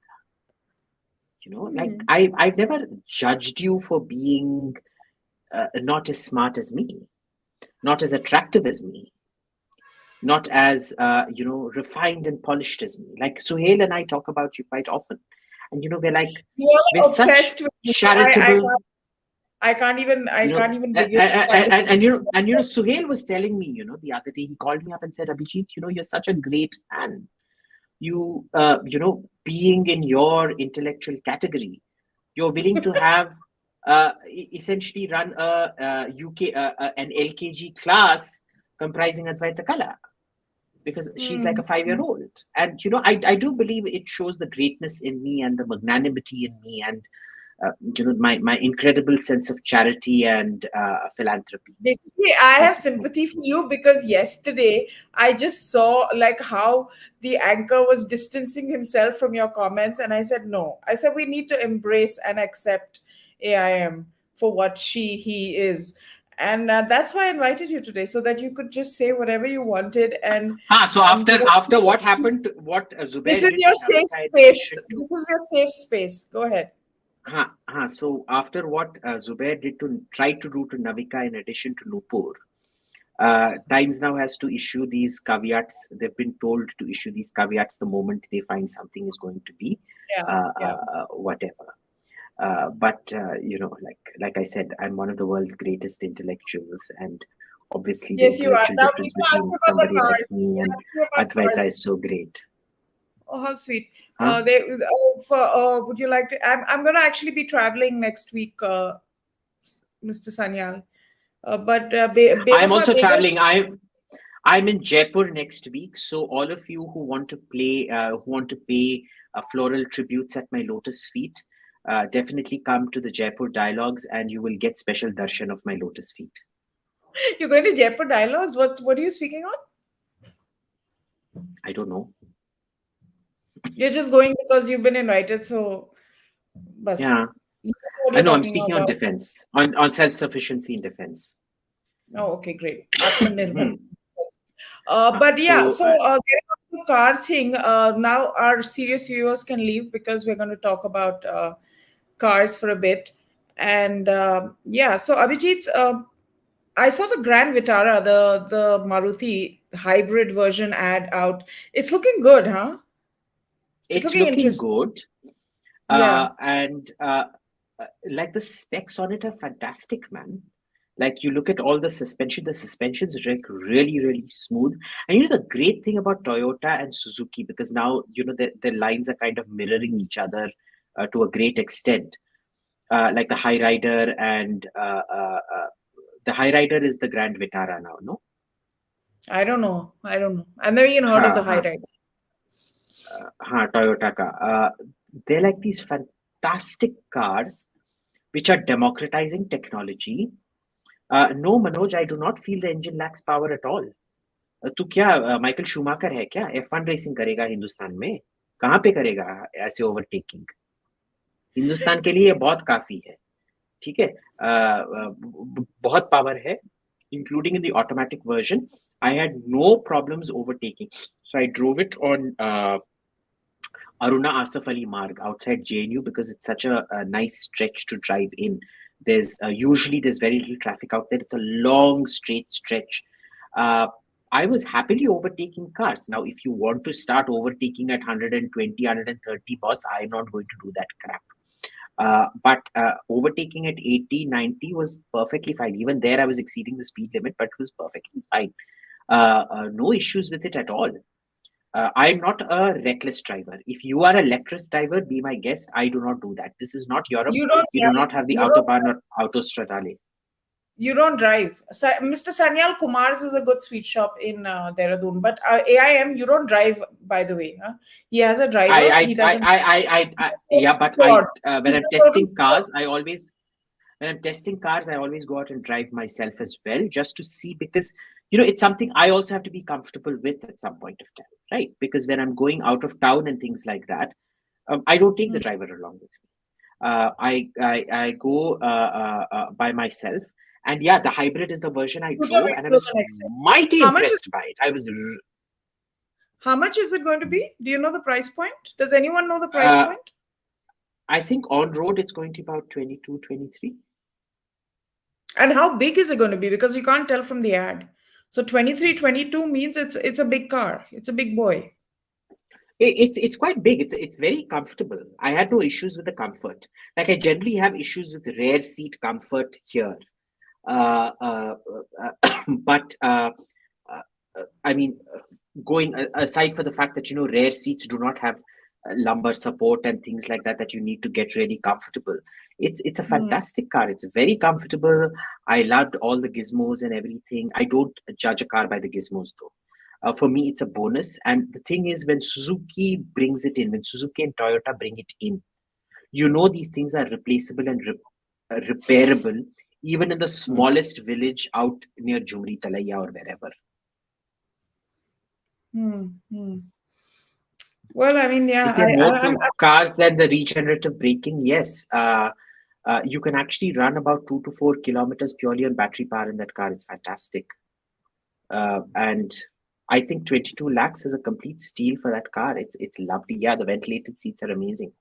Like I've never judged you for being not as smart as me, not as attractive as me, not as refined and polished as me. Like Suhail and I talk about you quite often, and we're such obsessed with me. charitable. I can't even begin. Suhail was telling me, the other day he called me up and said, Abhijit, you're such a great man. You being in your intellectual category, you're willing to have essentially run an LKG class comprising Advaita Kala because she's like a 5-year-old. And I do believe it shows the greatness in me and the magnanimity in me and my incredible sense of charity and philanthropy. Basically, I have sympathy for you because yesterday I just saw like how the anchor was distancing himself from your comments, and I said no. I said we need to embrace and accept AIM for what he is, and that's why I invited you today so that you could just say whatever you wanted. And so after what happened, what Zubair this is did your to safe Navika space. This is your safe space. Go ahead. So after what Zubair tried to do to Navika in addition to Nupur, Times now has to issue these caveats. They've been told to issue these caveats the moment they find something is going to be whatever. But like I said, I'm one of the world's greatest intellectuals, and obviously the Yes, you are. intellectual Now, difference between somebody like me and Advaita is so great. Oh, how sweet. Huh? Would you like to? I'm going to actually be traveling next week, Mr. Sanyal. I'm also traveling. I'm in Jaipur next week. So all of you who want to pay floral tributes at my lotus feet, definitely come to the Jaipur Dialogues, and you will get special darshan of my lotus feet. You're going to Jaipur Dialogues? What are you speaking on? I don't know. You're just going because you've been invited, so bas. Yeah. I know I'm speaking on defense, on self-sufficiency in defense. Oh, okay, great. But yeah, so getting on the car thing, now our serious viewers can leave because we're going to talk about cars for a bit. And yeah, so Abhijit, I saw the Grand Vitara, the Maruti hybrid version ad out. It's looking good, huh? It's looking good. And like the specs on it are fantastic, man. Like you look at all the suspensions are like really, really smooth. And the great thing about Toyota and Suzuki, because now, their lines are kind of mirroring each other to a great extent. Like the High Rider and the High Rider is the Grand Vitara now, no? I don't know. I've never even heard of the High Rider. Toyota ka. They're like these fantastic cars which are democratizing technology. No, Manoj, I do not feel the engine lacks power at all. तू क्या Michael Schumacher है क्या? F1 racing करेगा हिंदुस्तान में? कहाँ पे करेगा ऐसे ओवरटेकिंग? हिंदुस्तान के लिए बहुत काफी है, ठीक है? बहुत पावर है, including in the automatic version. I had no problems overtaking. So I drove it on Aruna Asaf Ali Marg outside JNU because it's such a nice stretch to drive in. There's very little traffic out there. It's a long straight stretch. I was happily overtaking cars. Now, if you want to start overtaking at 120, 130, boss, I'm not going to do that crap. But overtaking at 80, 90 was perfectly fine. Even there, I was exceeding the speed limit, but it was perfectly fine. No issues with it at all. I'm not a reckless driver. If you are a reckless driver, be my guest. I do not do that. This is not Europe. You don't We do drive. not have the You don't. Autobahn or Autostradale. You don't drive. Mr. Sanyal Kumar's is a good sweet shop in Dehradun, but AIM, you don't drive, by the way. Huh? He has a driver. He doesn't. Yeah, but Fraud. when He's I'm a total testing fraud. cars, when I'm testing cars, I always go out and drive myself as well, just to see, because it's something I also have to be comfortable with at some point of time, right? Because when I'm going out of town and things like that, I don't take the Hmm. driver along with me. I go by myself, and yeah, the hybrid is the version I Scooter drove, will and I go was the next time. mighty How much is impressed by it. I was, how much is it going to be? Do you know the price point? Does anyone know the price uh, point? I think on road it's going to be about 22, 23. And how big is it going to be? Because you can't tell from the ad. So 23, 22 means it's a big car. It's a big boy. It's quite big. It's very comfortable. I had no issues with the comfort. Like, I generally have issues with rear seat comfort here. But I mean, going aside for the fact that rear seats do not have lumbar support and things like that, that you need to get really comfortable. It's a Hmm. fantastic car. It's very comfortable. I loved all the gizmos and everything. I don't judge a car by the gizmos though. For me, it's a bonus. And the thing is, when Suzuki brings it in, when Suzuki and Toyota bring it in, these things are replaceable and repairable, even in the Hmm. smallest village out near Jumri Talaya or wherever. Hmm. Hmm. Well, I mean, yeah, Is there more I'm to cars than the regenerative braking? Yes. You can actually run about 2 to 4 kilometers purely on battery power in that car. It's fantastic. And I think 22 lakhs is a complete steal for that car. It's lovely. Yeah, the ventilated seats are amazing.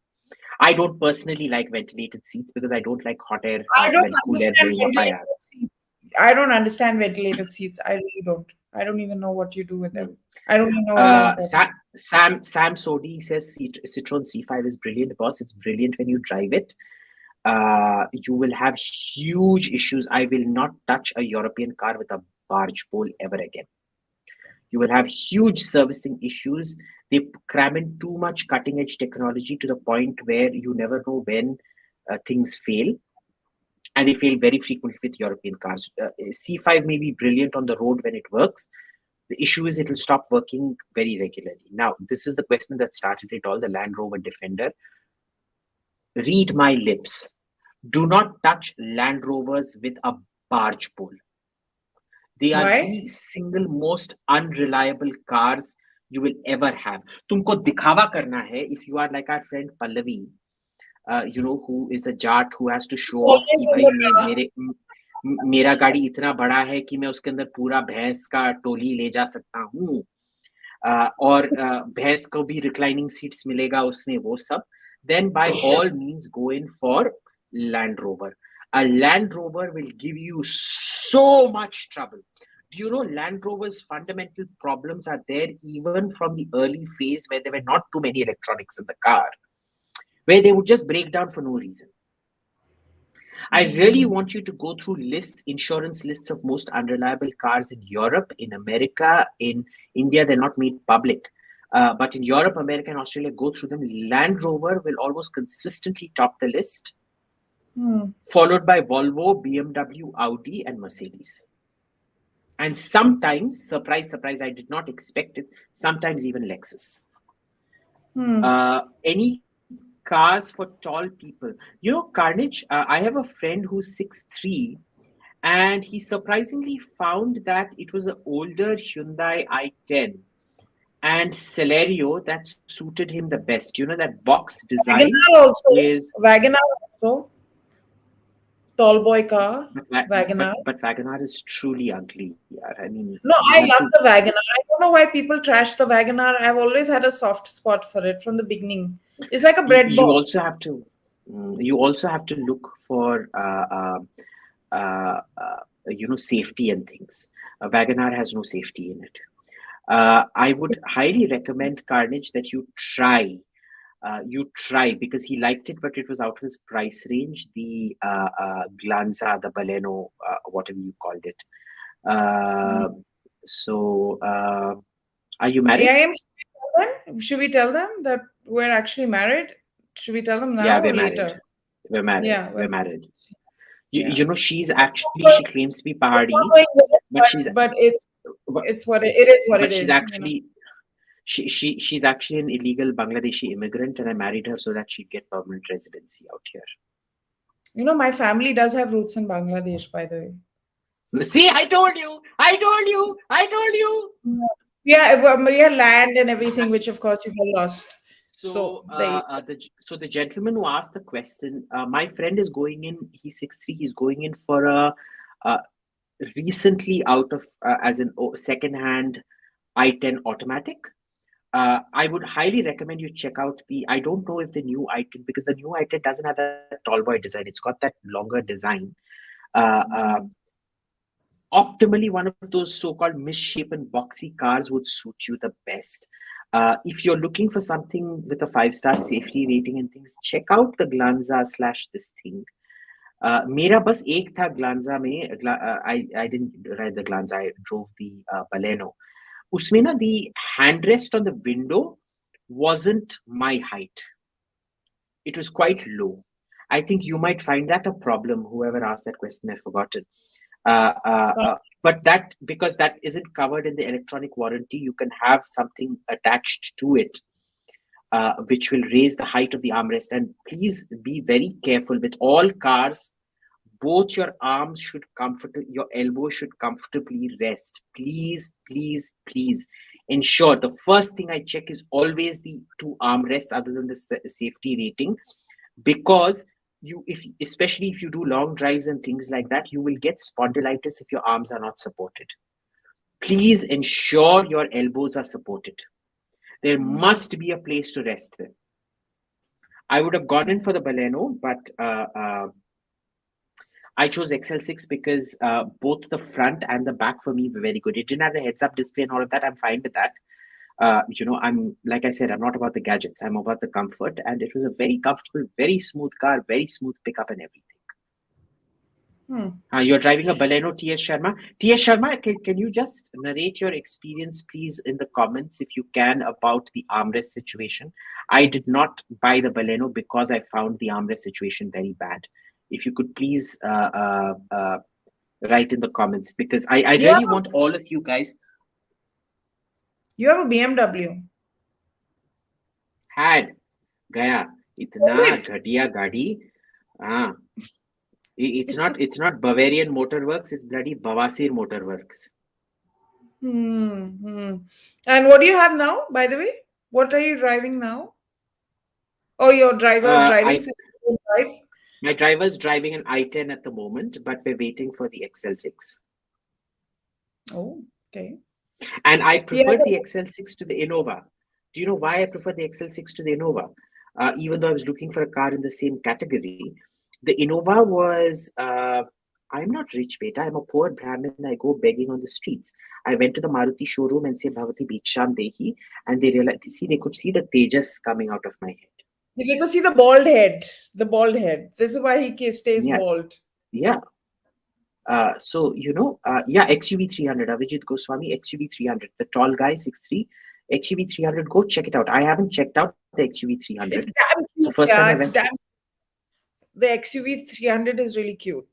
I don't personally like ventilated seats because I don't like hot air I don't when cool air understand blowing up my ventilated ass. seats. I don't understand ventilated seats. I really don't. I don't even know what you do with Hmm. them. I don't even know why they're important. Sam Sodi says Citroen C5 is brilliant, boss. It's brilliant when you drive it. You will have huge issues. I will not touch a European car with a barge pole ever again. You will have huge servicing issues. They cram in too much cutting edge technology to the point where you never know when things fail. And they fail very frequently with European cars. C5 may be brilliant on the road when it works. The issue is it will stop working very regularly. Now, this is the question that started it all, the Land Rover Defender. Read my lips. Do not touch Land Rovers with a barge pole. They are Why? the single most unreliable cars you will ever have. तुमको दिखावा करना है, if you are like our friend Pallavi, who is a jat who has to show off कि Always in भाई the car. मेरा गाड़ी इतना बड़ा है कि मैं उसके अंदर पूरा भैंस का टोली ले जा सकता हूँ, और भैंस को भी रिक्लाइनिंग सीट्स मिलेगा उसमें, वो सब, then by all means go in for Land Rover. A Land Rover will give you so much trouble. Do you know Land Rover's fundamental problems are there even from the early phase where there were not too many electronics in the car, where they would just break down for no reason. I really want you to go through insurance lists of most unreliable cars in Europe, in America, in India. They're not made public. But in Europe, America, and Australia, go through them. Land Rover will almost consistently top the list, followed by Volvo, BMW, Audi, and Mercedes. And sometimes, surprise, surprise, I did not expect it, sometimes even Lexus. Any cars for tall people. Carnage, I have a friend who's 6'3", and he surprisingly found that it was an older Hyundai i10 and Celerio that suited him the best. That box design Wagonar also. is... Wagonar also. Tall boy car. Wagonar. But Wagonar is truly ugly. I mean, No, you I have love to... the Wagonar. I don't know why people trash the Wagonar. I've always had a soft spot for it from the beginning. It's like a bread You also box. have to... You also have to look for safety and things. Wagonar has no safety in it. I would highly recommend, Carnage, that you try. Because he liked it, but it was out of his price range. The Glanza, the Baleno, whatever you called it. So, are you married? AIM, Should we tell them that we're actually married? Should we tell them Yeah, now or we're married. later? We're married. Yeah, We're married. yeah. She claims to be It's not Pahadi, going well, but she's but but, it's what it is. What but it she's is, you know. actually she's actually an illegal Bangladeshi immigrant, and I married her so that she'd get permanent residency out here. You know, my family does have roots in Bangladesh, by the way. See, I told you, I told you, I told you. Yeah, well, we had land and everything, which of course you got lost. So they. The gentleman who asked the question, my friend is going in. He's 6'3". He's going in for a recently out of as an second-hand i10 automatic. I would highly recommend you check out the. I don't know if the new i10, because the new i10 doesn't have that tall boy design. It's got that longer design. Optimally, one of those so-called misshapen boxy cars would suit you the best. If you're looking for something with a 5-star safety rating and things, check out the Glanza / this thing. मेरा बस एक था Glanza में I didn't ride the Glanza, I drove the Baleno. उसमें ना the handrest on the window wasn't my height. It was quite low. I think you might find that a problem. Whoever asked that question, I've forgotten. But that, because that isn't covered in the electronic warranty, you can have something attached to it, which will raise the height of the armrest. And please be very careful with all cars. Both your arms should your elbows should comfortably rest. Please, please, please ensure. The first thing I check is always the 2 armrests, other than the safety rating, because especially if you do long drives and things like that, you will get spondylitis if your arms are not supported. Please ensure your elbows are supported. There must be a place to rest them. I would have gone in for the Baleno, but I chose XL6 because both the front and the back for me were very good. It didn't have the heads-up display and all of that. I'm fine with that. I'm, like I said, I'm not about the gadgets. I'm about the comfort. And it was a very comfortable, very smooth car, very smooth pickup and everything. You're driving a Baleno, T.S. Sharma. T.S. Sharma, can you just narrate your experience, please, in the comments, if you can, about the armrest situation? I did not buy the Baleno because I found the armrest situation very bad. If you could please write in the comments, because I really want all of you guys. You have a BMW. Had gaya itna ghatiya gaadi. It's not Bavarian Motorworks. It's bloody Bawasir Motorworks. And what do you have now, by the way? What are you driving now? Oh, your driver's driving. My driver's driving an i10 at the moment, but we're waiting for the XL6. Oh, okay. And I prefer the XL6 to the Innova. Do you know why I prefer the XL6 to the Innova? Even though I was looking for a car in the same category, the Innova was, I'm not rich, beta. I'm a poor Brahmin. I go begging on the streets. I went to the Maruti showroom and said, Bhavati Bhiksham Dehi. And they realized, they could see the Tejas coming out of my head. They could see the bald head. The bald head. This is why he stays bald. Yeah. So, XUV 300, Avijit Goswami, XUV 300, the tall guy, 6'3", XUV 300, go check it out. I haven't checked out the XUV 300. It's damn cute. The first time I went the XUV 300 is really cute.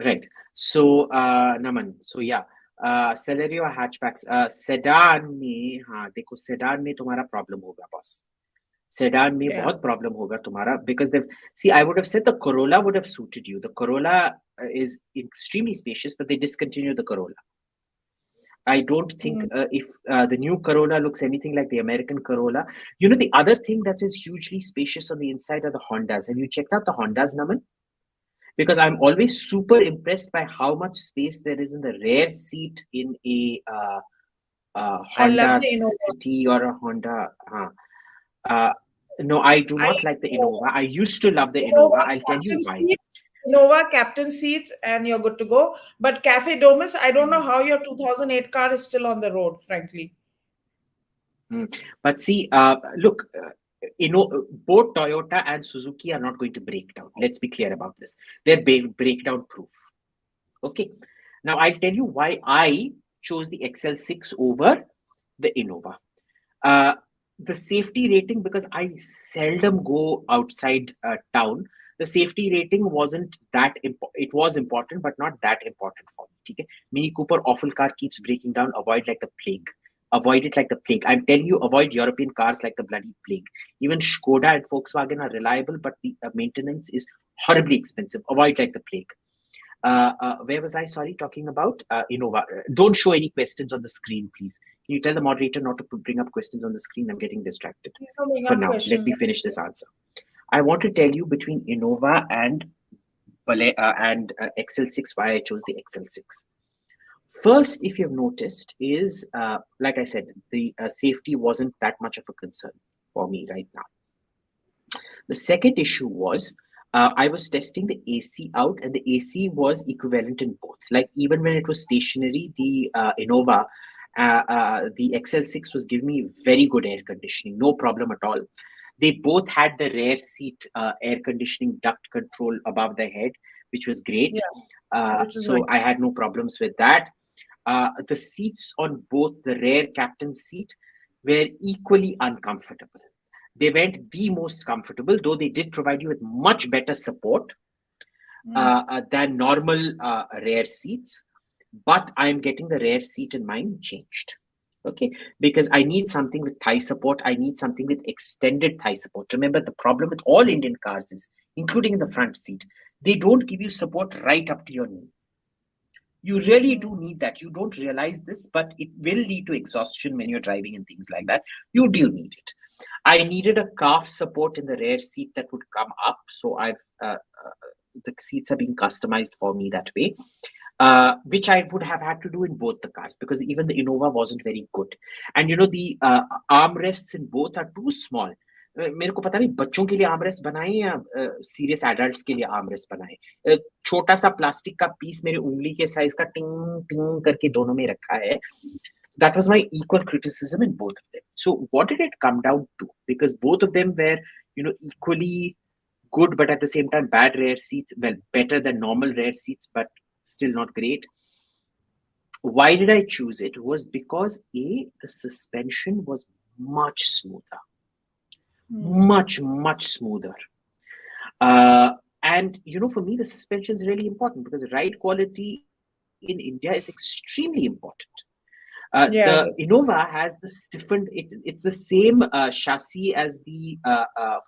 Right. So, Naman, so yeah, Celerio hatchbacks, sedan में, हाँ, देखो sedan में तुम्हारा problem होगा, boss. Sedan में बहुत problem होगा तुम्हारा, because I would have said the Corolla would have suited you. The Corolla is extremely spacious, but they discontinued the Corolla. I don't think if the new Corolla looks anything like the American Corolla. You know, the other thing that is hugely spacious on the inside are the Hondas. Have you checked out the Hondas, Naman? Because I'm always super impressed by how much space there is in the rear seat in a Honda City or a Honda. No, I do not like the Innova. I used to love the Innova. I'll tell you why. Innova captain seats and you're good to go. But Cafe Domus, I don't know how your 2008 car is still on the road, frankly. But see, look, both Toyota and Suzuki are not going to break down. Let's be clear about this. They're breakdown proof. Okay. Now, I'll tell you why I chose the XL6 over the Innova. the safety rating, because I seldom go outside town, the safety rating wasn't that important. It was important, but not that important for me. Okay? Mini Cooper awful car keeps breaking down. Avoid like the plague. Avoid it like the plague. I'm telling you, avoid European cars like the bloody plague. Even Skoda and Volkswagen are reliable, but the maintenance is horribly expensive. Avoid like the plague. Where was I? Sorry, talking about Innova. Don't show any questions on the screen, please. Can you tell the moderator not to bring up questions on the screen? I'm getting distracted. For now, let me finish this answer. I want to tell you between Innova and XL6 why I chose the XL6. First, if you've noticed, is like I said, the safety wasn't that much of a concern for me right now. The second issue was I was testing the AC out, and the AC was equivalent in both. Like even when it was stationary, the Innova, the XL6 was giving me very good air conditioning, no problem at all. They both had the rear seat air conditioning duct control above the head, which was great. So I had no problems with that. The seats on both the rear captain's seat were equally uncomfortable. They weren't the most comfortable, though they did provide you with much better support than normal rear seats. But I'm getting the rear seat in mine changed. Okay, because I need something with thigh support. I need something with extended thigh support. Remember, the problem with all Indian cars is, including in the front seat, they don't give you support right up to your knee. You really do need that. You don't realize this, but it will lead to exhaustion when you're driving and things like that. You do need it. I needed a calf support in the rear seat that would come up. So the seats are being customized for me that way. Which I would have had to do in both the cars, because even the Innova wasn't very good. And the armrests in both are too small. मेरे को पता नहीं बच्चों के लिए armrest बनाए या serious adults के लिए आर्मरेस्ट बनाए. छोटा सा प्लास्टिक का पीस मेरे उंगली के साइज का टिंग टिंग करके दोनों में रखा है. That was my equal criticism in both of them. So what did it come down to? Because both of them were, equally good, but at the same time bad rear seats. Well, better than normal rear seats, but still not great. Why did I choose it? Was because the suspension was much smoother. Much smoother. And for me, the suspension is really important, because ride quality in India is extremely important. The Innova has the stiffened, it's the same chassis as the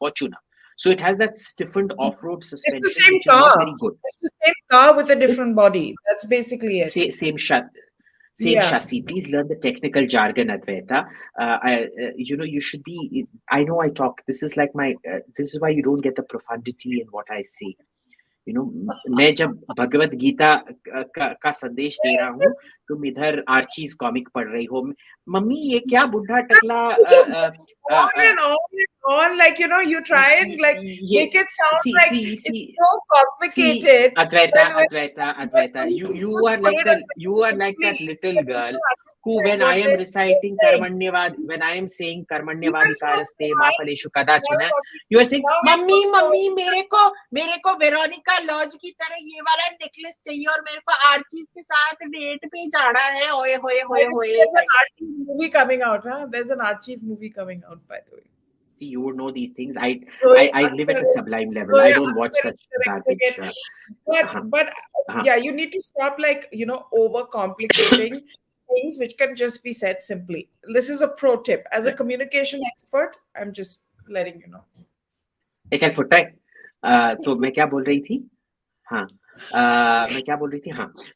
Fortuner. So it has that stiffened off-road suspension, it's the same which car. is not very good. It's the same car with a different body. That's basically it. Same chassis. Please learn the technical jargon, Advaita. You should be. I know I talk. This is like my. This is why you don't get the profundity in what I say. मैं जब भगवत गीता का संदेश दे रहा हूँ, तुम इधर Archies comic पढ़ रही हो. मम्मी ये क्या बुढ़ा टकला on, like you try and like make it sound like it's so complicated. Advaita, you are like that little girl who, when I am reciting Karmanyavad, when I am saying Karmanyavadikaraste Mapaleshu Kadachana, you are saying, mummy मेरे को Veronica laws की तरह ये वाला necklace चाहिए और मेरे को आर्चीज के साथ डेट पे जाना है. होए. There's an Archie's movie coming out, huh? There's an Archie's movie coming out, by the way. See, you would know these things. I live at a sublime level. I don't watch such garbage. But yeah, you need to stop overcomplicating things which can just be said simply. This is a pro tip. As a communication expert, I'm just letting you know. चल फुट्टा है. तो मैं क्या बोल रही थी? हाँ.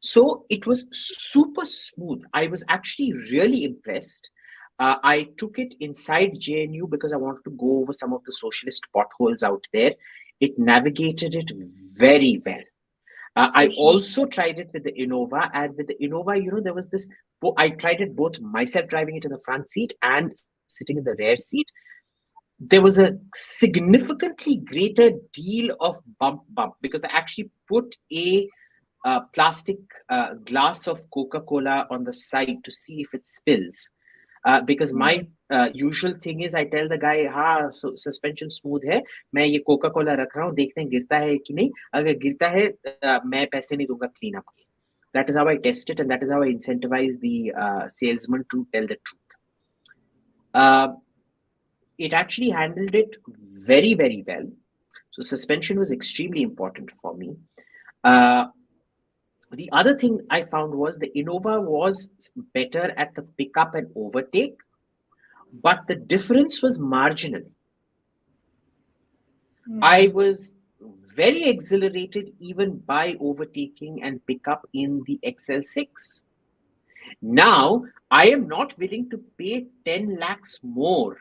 So it was super smooth. I was actually really impressed. I took it inside JNU because I wanted to go over some of the socialist potholes out there. It navigated it very well. I also tried it with the Innova, and with the Innova, there was this. I tried it both myself driving it in the front seat and sitting in the rear seat. There was a significantly greater deal of bump because I actually put a plastic glass of Coca-Cola on the side to see if it spills. Because my usual thing is I tell the guy, so suspension smooth है, मैं ये Coca-Cola रख रहा हूँ, देखते हैं गिरता है कि नहीं. अगर गिरता है, मैं पैसे नहीं दूंगा clean up के. That is how I test it, and that is how I incentivize the salesman to tell the truth. it actually handled it very, very well. So suspension was extremely important for me. Uh, the other thing I found was the Innova was better at the pickup and overtake, but the difference was marginal. I was very exhilarated even by overtaking and pickup in the XL6. Now, I am not willing to pay 10 lakhs more.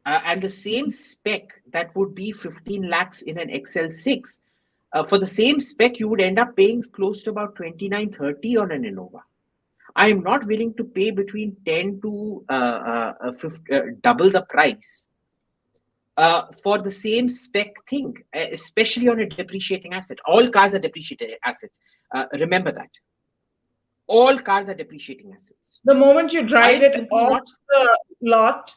And the same spec that would be 15 lakhs in an XL6. For the same spec, you would end up paying close to about 29-30 on an Innova. I am not willing to pay between 10 to 50, double the price for the same spec thing, especially on a depreciating asset. All cars are depreciating assets. Remember that. All cars are depreciating assets. The moment you drive it simply off not. the lot,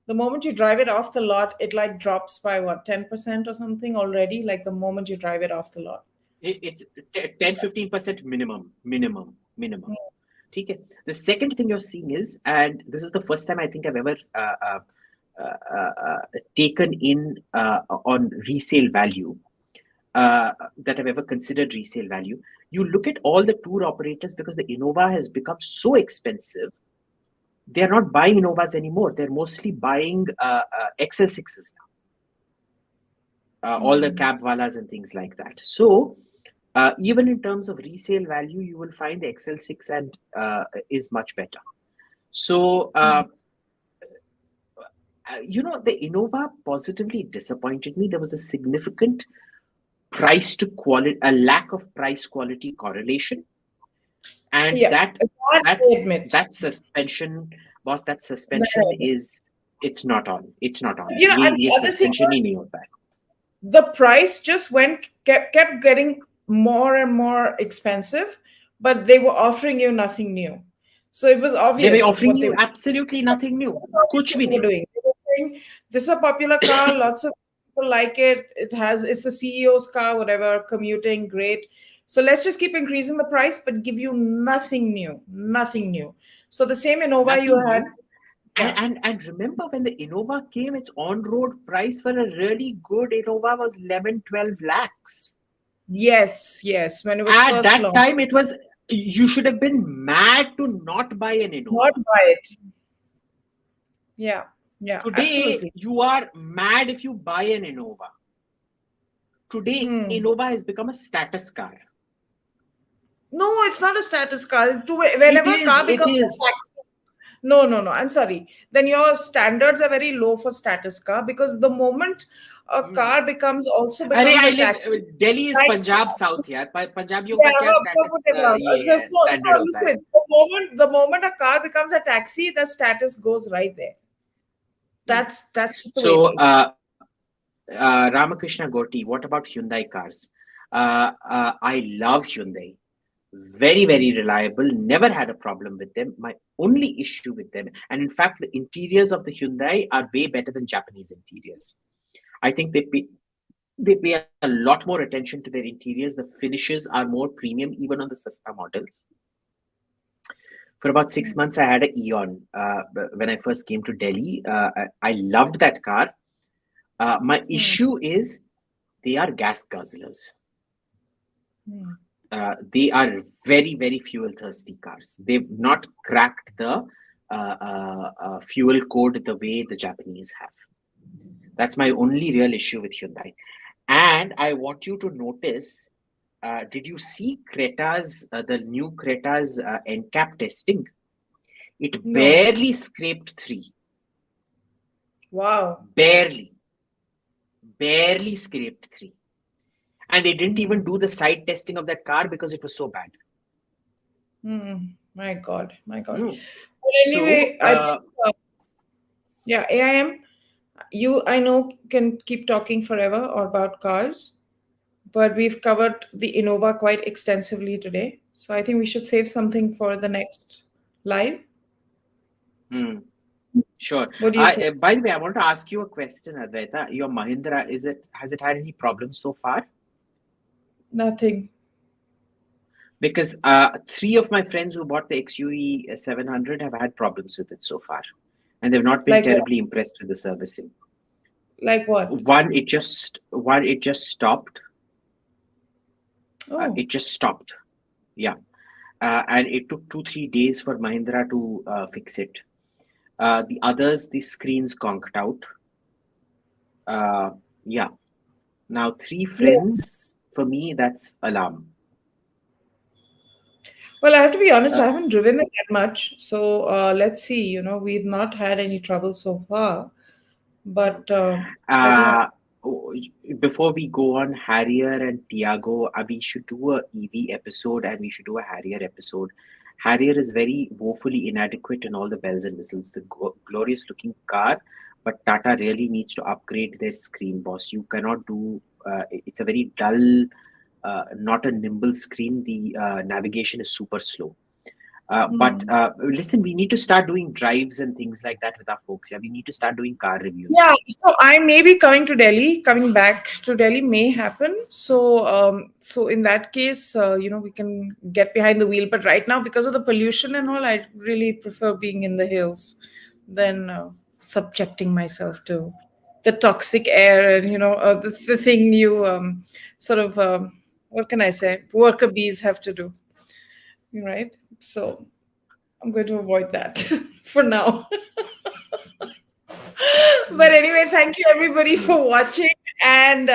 the moment you drive it off the lot, it like drops by what, 10% or something already? Like the moment you drive it off the lot. It's 10-15% minimum. Okay. The second thing you're seeing is, and this is the first time I think I've ever taken in on resale value, that I've ever considered resale value. You look at all the tour operators, because the Innova has become so expensive, they're not buying Innovas anymore. They're mostly buying XL6s now. All the cab walas and things like that. So even in terms of resale value, you will find the XL6 and is much better. So the Innova positively disappointed me. There was a significant price to quality, a lack of price quality correlation, and that suspension, boss. That suspension it's not on. It's not on. And the other thing, the price just kept getting more and more expensive, but they were offering you nothing new. So it was obvious they were offering you absolutely nothing new. Kuch bhi nahi. They were saying, this is a popular car, lots of people like it. It's the CEO's car, whatever, commuting, great. So let's just keep increasing the price, but give you nothing new. So the same Innova you had. And remember, when the Innova came, its on-road price for a really good Innova was 11-12 lakhs. Yes. When it was at that time, it was, you should have been mad to not buy an Innova. Not buy it. Yeah. Today, absolutely. You are mad if you buy an Innova. Today, Innova has become a status car. No, it's not a status car. Whenever a car becomes a taxi. No. I'm sorry. Then your standards are very low for status car, because the moment a car becomes a taxi. Delhi is Punjab South here. Punjabiyon ka kya status? So listen, the moment a car becomes a taxi, the status goes right there. That's just the way it is. Ramakrishna Goti, what about Hyundai cars? I love Hyundai. Very, very reliable. Never had a problem with them. My only issue with them, and in fact, the interiors of the Hyundai are way better than Japanese interiors. I think they pay a lot more attention to their interiors. The finishes are more premium, even on the Sasta models. For about 6 months, I had an Eon when I first came to Delhi. I loved that car. My issue is they are gas guzzlers. They are very, very fuel thirsty cars. They've not cracked the fuel code the way the Japanese have. That's my only real issue with Hyundai. And I want you to notice, did you see Creta's, the new Creta's NCAP testing? It barely scraped 3. Wow. Barely scraped 3. And they didn't even do the side testing of that car because it was so bad. My God. Well, anyway, AIM, I know, can keep talking forever about cars, but we've covered the Innova quite extensively today. So I think we should save something for the next live. Sure. By the way, I want to ask you a question, Advaita. Your Mahindra, has it had any problems so far? Nothing. Because 3 of my friends who bought the XUE 700 have had problems with it so far. and they've not been Like what? terribly impressed with the servicing. Like what? One, it just stopped. Oh, It just stopped. Yeah, and it took 2-3 days for Mahindra to fix it. The others, the screens conked out. Uh, yeah. Now, three yeah. friends, for me, that's alarm. Well, I have to be honest, Uh, I haven't driven it that much. So let's see. We've not had any trouble so far. But I don't know. uh, oh, Before we go on Harrier and Tiago, we should do a EV episode and we should do a Harrier episode. Harrier is very woefully inadequate in all the bells and whistles. It's a glorious looking car, but Tata really needs to upgrade their screen, boss. You cannot do. It's a very dull, not a nimble screen. The navigation is super slow. But Hmm. listen, we need to start doing drives and things like that with our folks. Yeah, we need to start doing car reviews. Yeah, so I may be coming to Delhi. Coming back to Delhi may happen. So in that case, we can get behind the wheel. But right now, because of the pollution and all, I really prefer being in the hills than subjecting myself to the toxic air and the thing you sort of what can I say? Worker bees have to do, right? So I'm going to avoid that for now. But anyway, thank you everybody for watching, and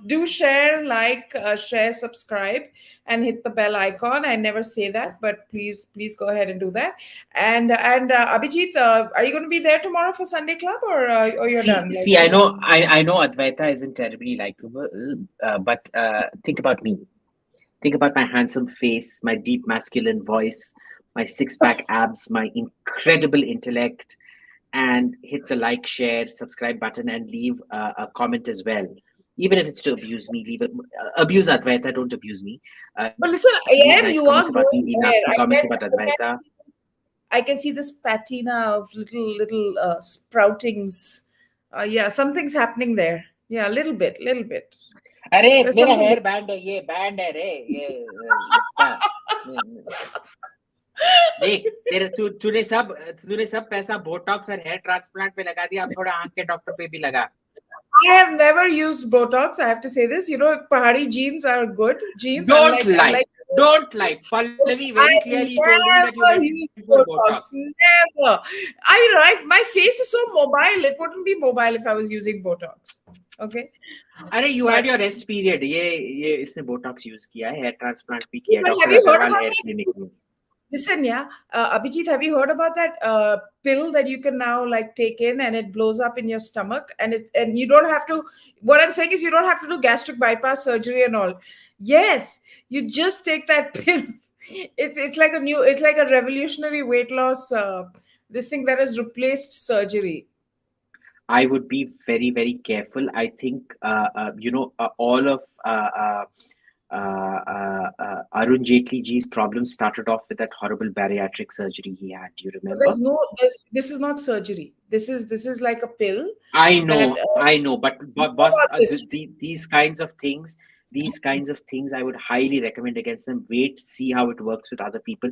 do share, like, share, subscribe, and hit the bell icon. I never say that, but please go ahead and do that. And Abhijit, are you going to be there tomorrow for Sunday Club, or you're done? See, I know Advaita isn't terribly likable, but think about me. Think about my handsome face, my deep masculine voice, my six-pack abs, my incredible intellect, and hit the like, share, subscribe button, and leave a comment as well. Even if it's to abuse me, abuse Advaita. Don't abuse me. But Leave listen, nice comments AM, about me. you Leave are nasty growing comments hair. about Advaita. I can see this patina of little sproutings. Yeah, something's happening there. Yeah, a little bit. अरे There's मेरा something. Hair band है, ये band है रे, ये इसका देख, तूने सब पैसा बोटॉक्स और हेयर ट्रांसप्लांट पे लगा दिया, अब थोड़ा आंख के डॉक्टर पे भी लगा. I have never used Botox. I have to say this. Pahari jeans are good jeans. Don't lie. Unlike Don't lie. Pallavi I very clearly told me that you never went use for Botox. Botox. Never. My face is so mobile. It wouldn't be mobile if I was using Botox. Okay. अरे you But had your rest period. ये इसने Botox use किया है, hair transplant भी yeah, किया but have doctor you heard Agarwal about hair that? Clinic में. Listen, yeah, Abhijit, have you heard about that pill that you can now like take in and it blows up in your stomach, and you don't have to. What I'm saying is you don't have to do gastric bypass surgery and all. Yes, you just take that pill. It's like a revolutionary weight loss. This thing that has replaced surgery. I would be very, very careful. I think, all of Arun Jaitley ji's problems started off with that horrible bariatric surgery he had. Do you So remember? this is not surgery. This is like a pill I that. know, but You know boss, about this? these kinds of things, I would highly recommend against them. Wait, see how it works with other people.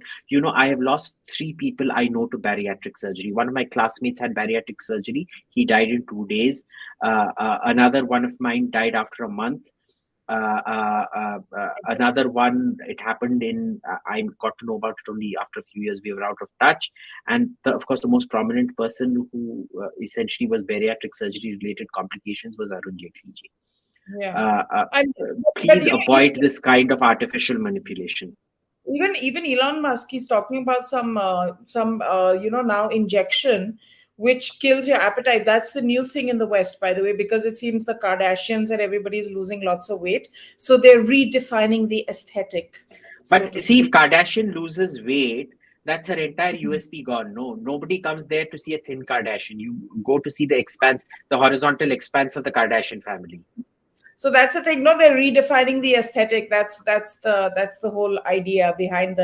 I have lost 3 people I know to bariatric surgery. One of my classmates had bariatric surgery. He died in 2 days. Another one of mine died after a month. Another one, it happened I got to know about it only after a few years. We were out of touch. And of course, the most prominent person who essentially was bariatric surgery related complications was Arun Jaitley ji. Yeah. And but Please avoid this kind of artificial manipulation. even Elon Musk, he's talking about some now injection which kills your appetite. That's the new thing in the West, by the way, because it seems the Kardashians and everybody is losing lots of weight, so they're redefining the aesthetic. But see, if Kardashian loses weight, that's her entire USP gone. No, nobody comes there to see a thin Kardashian. You go to see the horizontal expanse of the Kardashian family. So that's the thing. No, they're redefining the aesthetic. That's the whole idea behind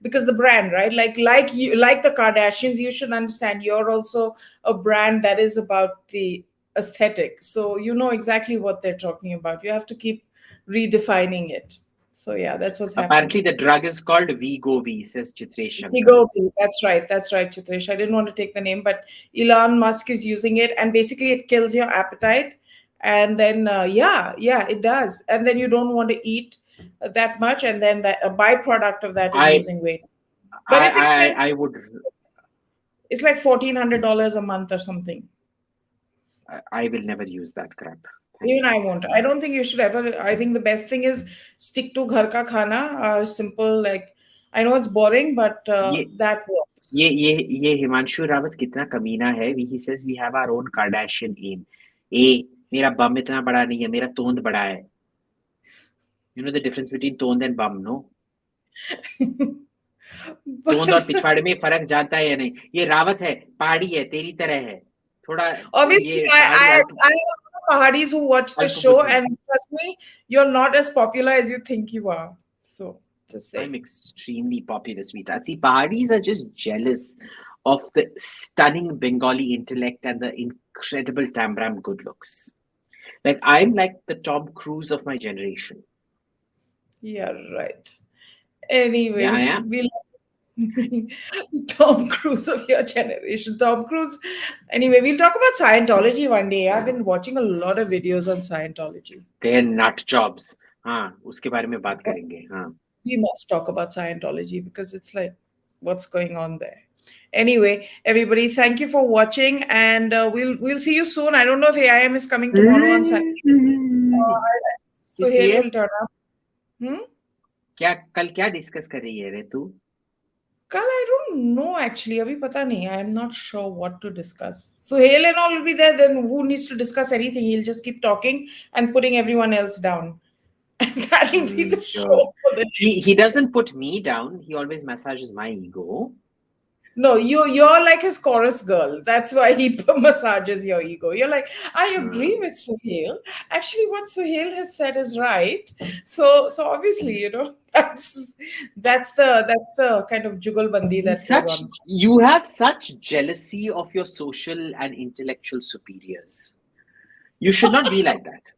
because the brand, right? Like the Kardashians, you should understand you're also a brand that is about the aesthetic. So you know exactly what they're talking about. You have to keep redefining it. So yeah, that's what's Apparently, happening. the drug is called Wegovy, says Chitresh Shankar. Wegovy. That's right. That's right, Chitresh. I didn't want to take the name, but Elon Musk is using it, and basically it kills your appetite. And then, yeah, it does. And then you don't want to eat that much, and then that a byproduct of that is I, losing weight. But it's expensive. I would, It's like $1,400 a month or something. I will never use that crap. Thank Even you. I won't. I don't think you should ever. I think the best thing is stick to ghar ka khana or simple. Like, I know it's boring, but ये that works. ये हिमांशु रावत कितना कमीना है. He says we have our own Kardashian aim. मेरा बम इतना बड़ा नहीं है, मेरा तोंद बड़ा है. You know the difference between तोंद and bum, no? तोंद और But पिछवाड़े में फर्क जानता है या नहीं? ये रावत है, पहाड़ी है, तेरी तरह है. थोड़ा obviously, ये पहाड़ी I know Pahadis who watch the show, अल्पबुद्धि. and trust me, you're not as popular as you think you are. So just say. I'm extremely popular, sweetheart. See, Pahadis are just jealous of the stunning Bengali intellect and the incredible Tambram good looks. Like, I'm like the Tom Cruise of my generation. Yeah, right. Anyway, Yeah, I am. we'll Tom Cruise of your generation. Tom Cruise. Anyway, we'll talk about Scientology one day. I've been watching a lot of videos on Scientology. They're nut jobs. हाँ, उसके बारे में बात करेंगे. हाँ. We must talk about Scientology because it's like, what's going on there? Anyway, everybody, thank you for watching, and we'll see you soon. I don't know if AIM is coming tomorrow on Sunday. Suhail will turn up. क्या कल क्या discuss कर रही है रे तू? Kal, I don't know actually. Abhi pata nahi. I am not sure what to discuss. Suhail and all will be there. Then who needs to discuss anything? He'll just keep talking and putting everyone else down. And that'll be the show for the day. He doesn't put me down. He always massages my ego. No, you're like his chorus girl. That's why he massages your ego. You're like, I agree with Suhail. Actually, what Suhail has said is right. So obviously, you know, that's the kind of jugalbandi that goes on. You have such jealousy of your social and intellectual superiors. You should not be like that.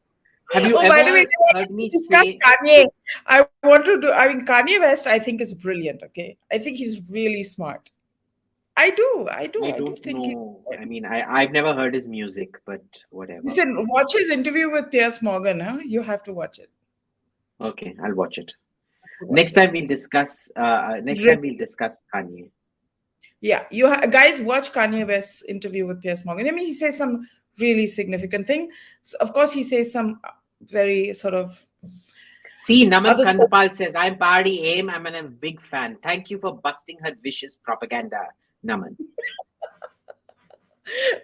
Have you by the way, heard me discuss say Kanye? I mean, Kanye West, I think is brilliant. Okay, I think he's really smart. I do think he's. I mean, I've never heard his music, but whatever. Listen, watch his interview with Piers Morgan. Huh? You have to watch it. Okay, I'll watch it. Next time we'll discuss. Next time we'll discuss Kanye. Yeah, guys watch Kanye West's interview with Piers Morgan. I mean, he says some really significant thing. So of course, he says some very sort of. See, Naman Kandpal says, I'm Party AIM. I'm a big fan. Thank you for busting her vicious propaganda, Naman.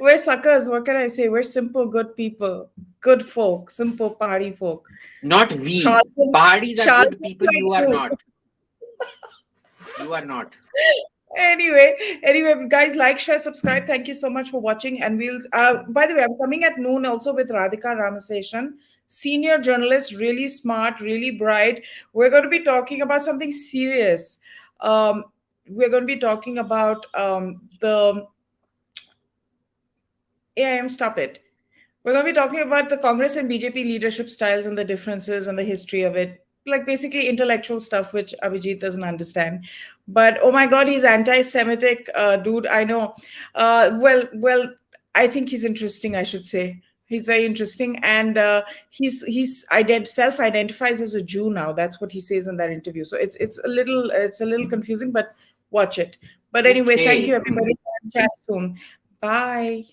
We're suckers. What can I say? We're simple, good people. Good folk. Simple party folk. Not we. Parties are good people. You are not. You are not. Anyway, guys, like, share, subscribe. Thank you so much for watching. And we'll, by the way, I'm coming at noon also with Radhika Ramaseshan, senior journalist, really smart, really bright. We're going to be talking about something serious. We're going to be talking about the AIM, stop it. We're going to be talking about the Congress and BJP leadership styles and the differences and the history of it. Like basically intellectual stuff, which Abhijit doesn't understand. But oh my God, he's anti-Semitic, dude. I know. Well, I think he's interesting, I should say. He's very interesting, and he's self-identifies as a Jew now. That's what he says in that interview. So it's a little confusing, but watch it. But anyway, thank you everybody. Chat soon. Bye.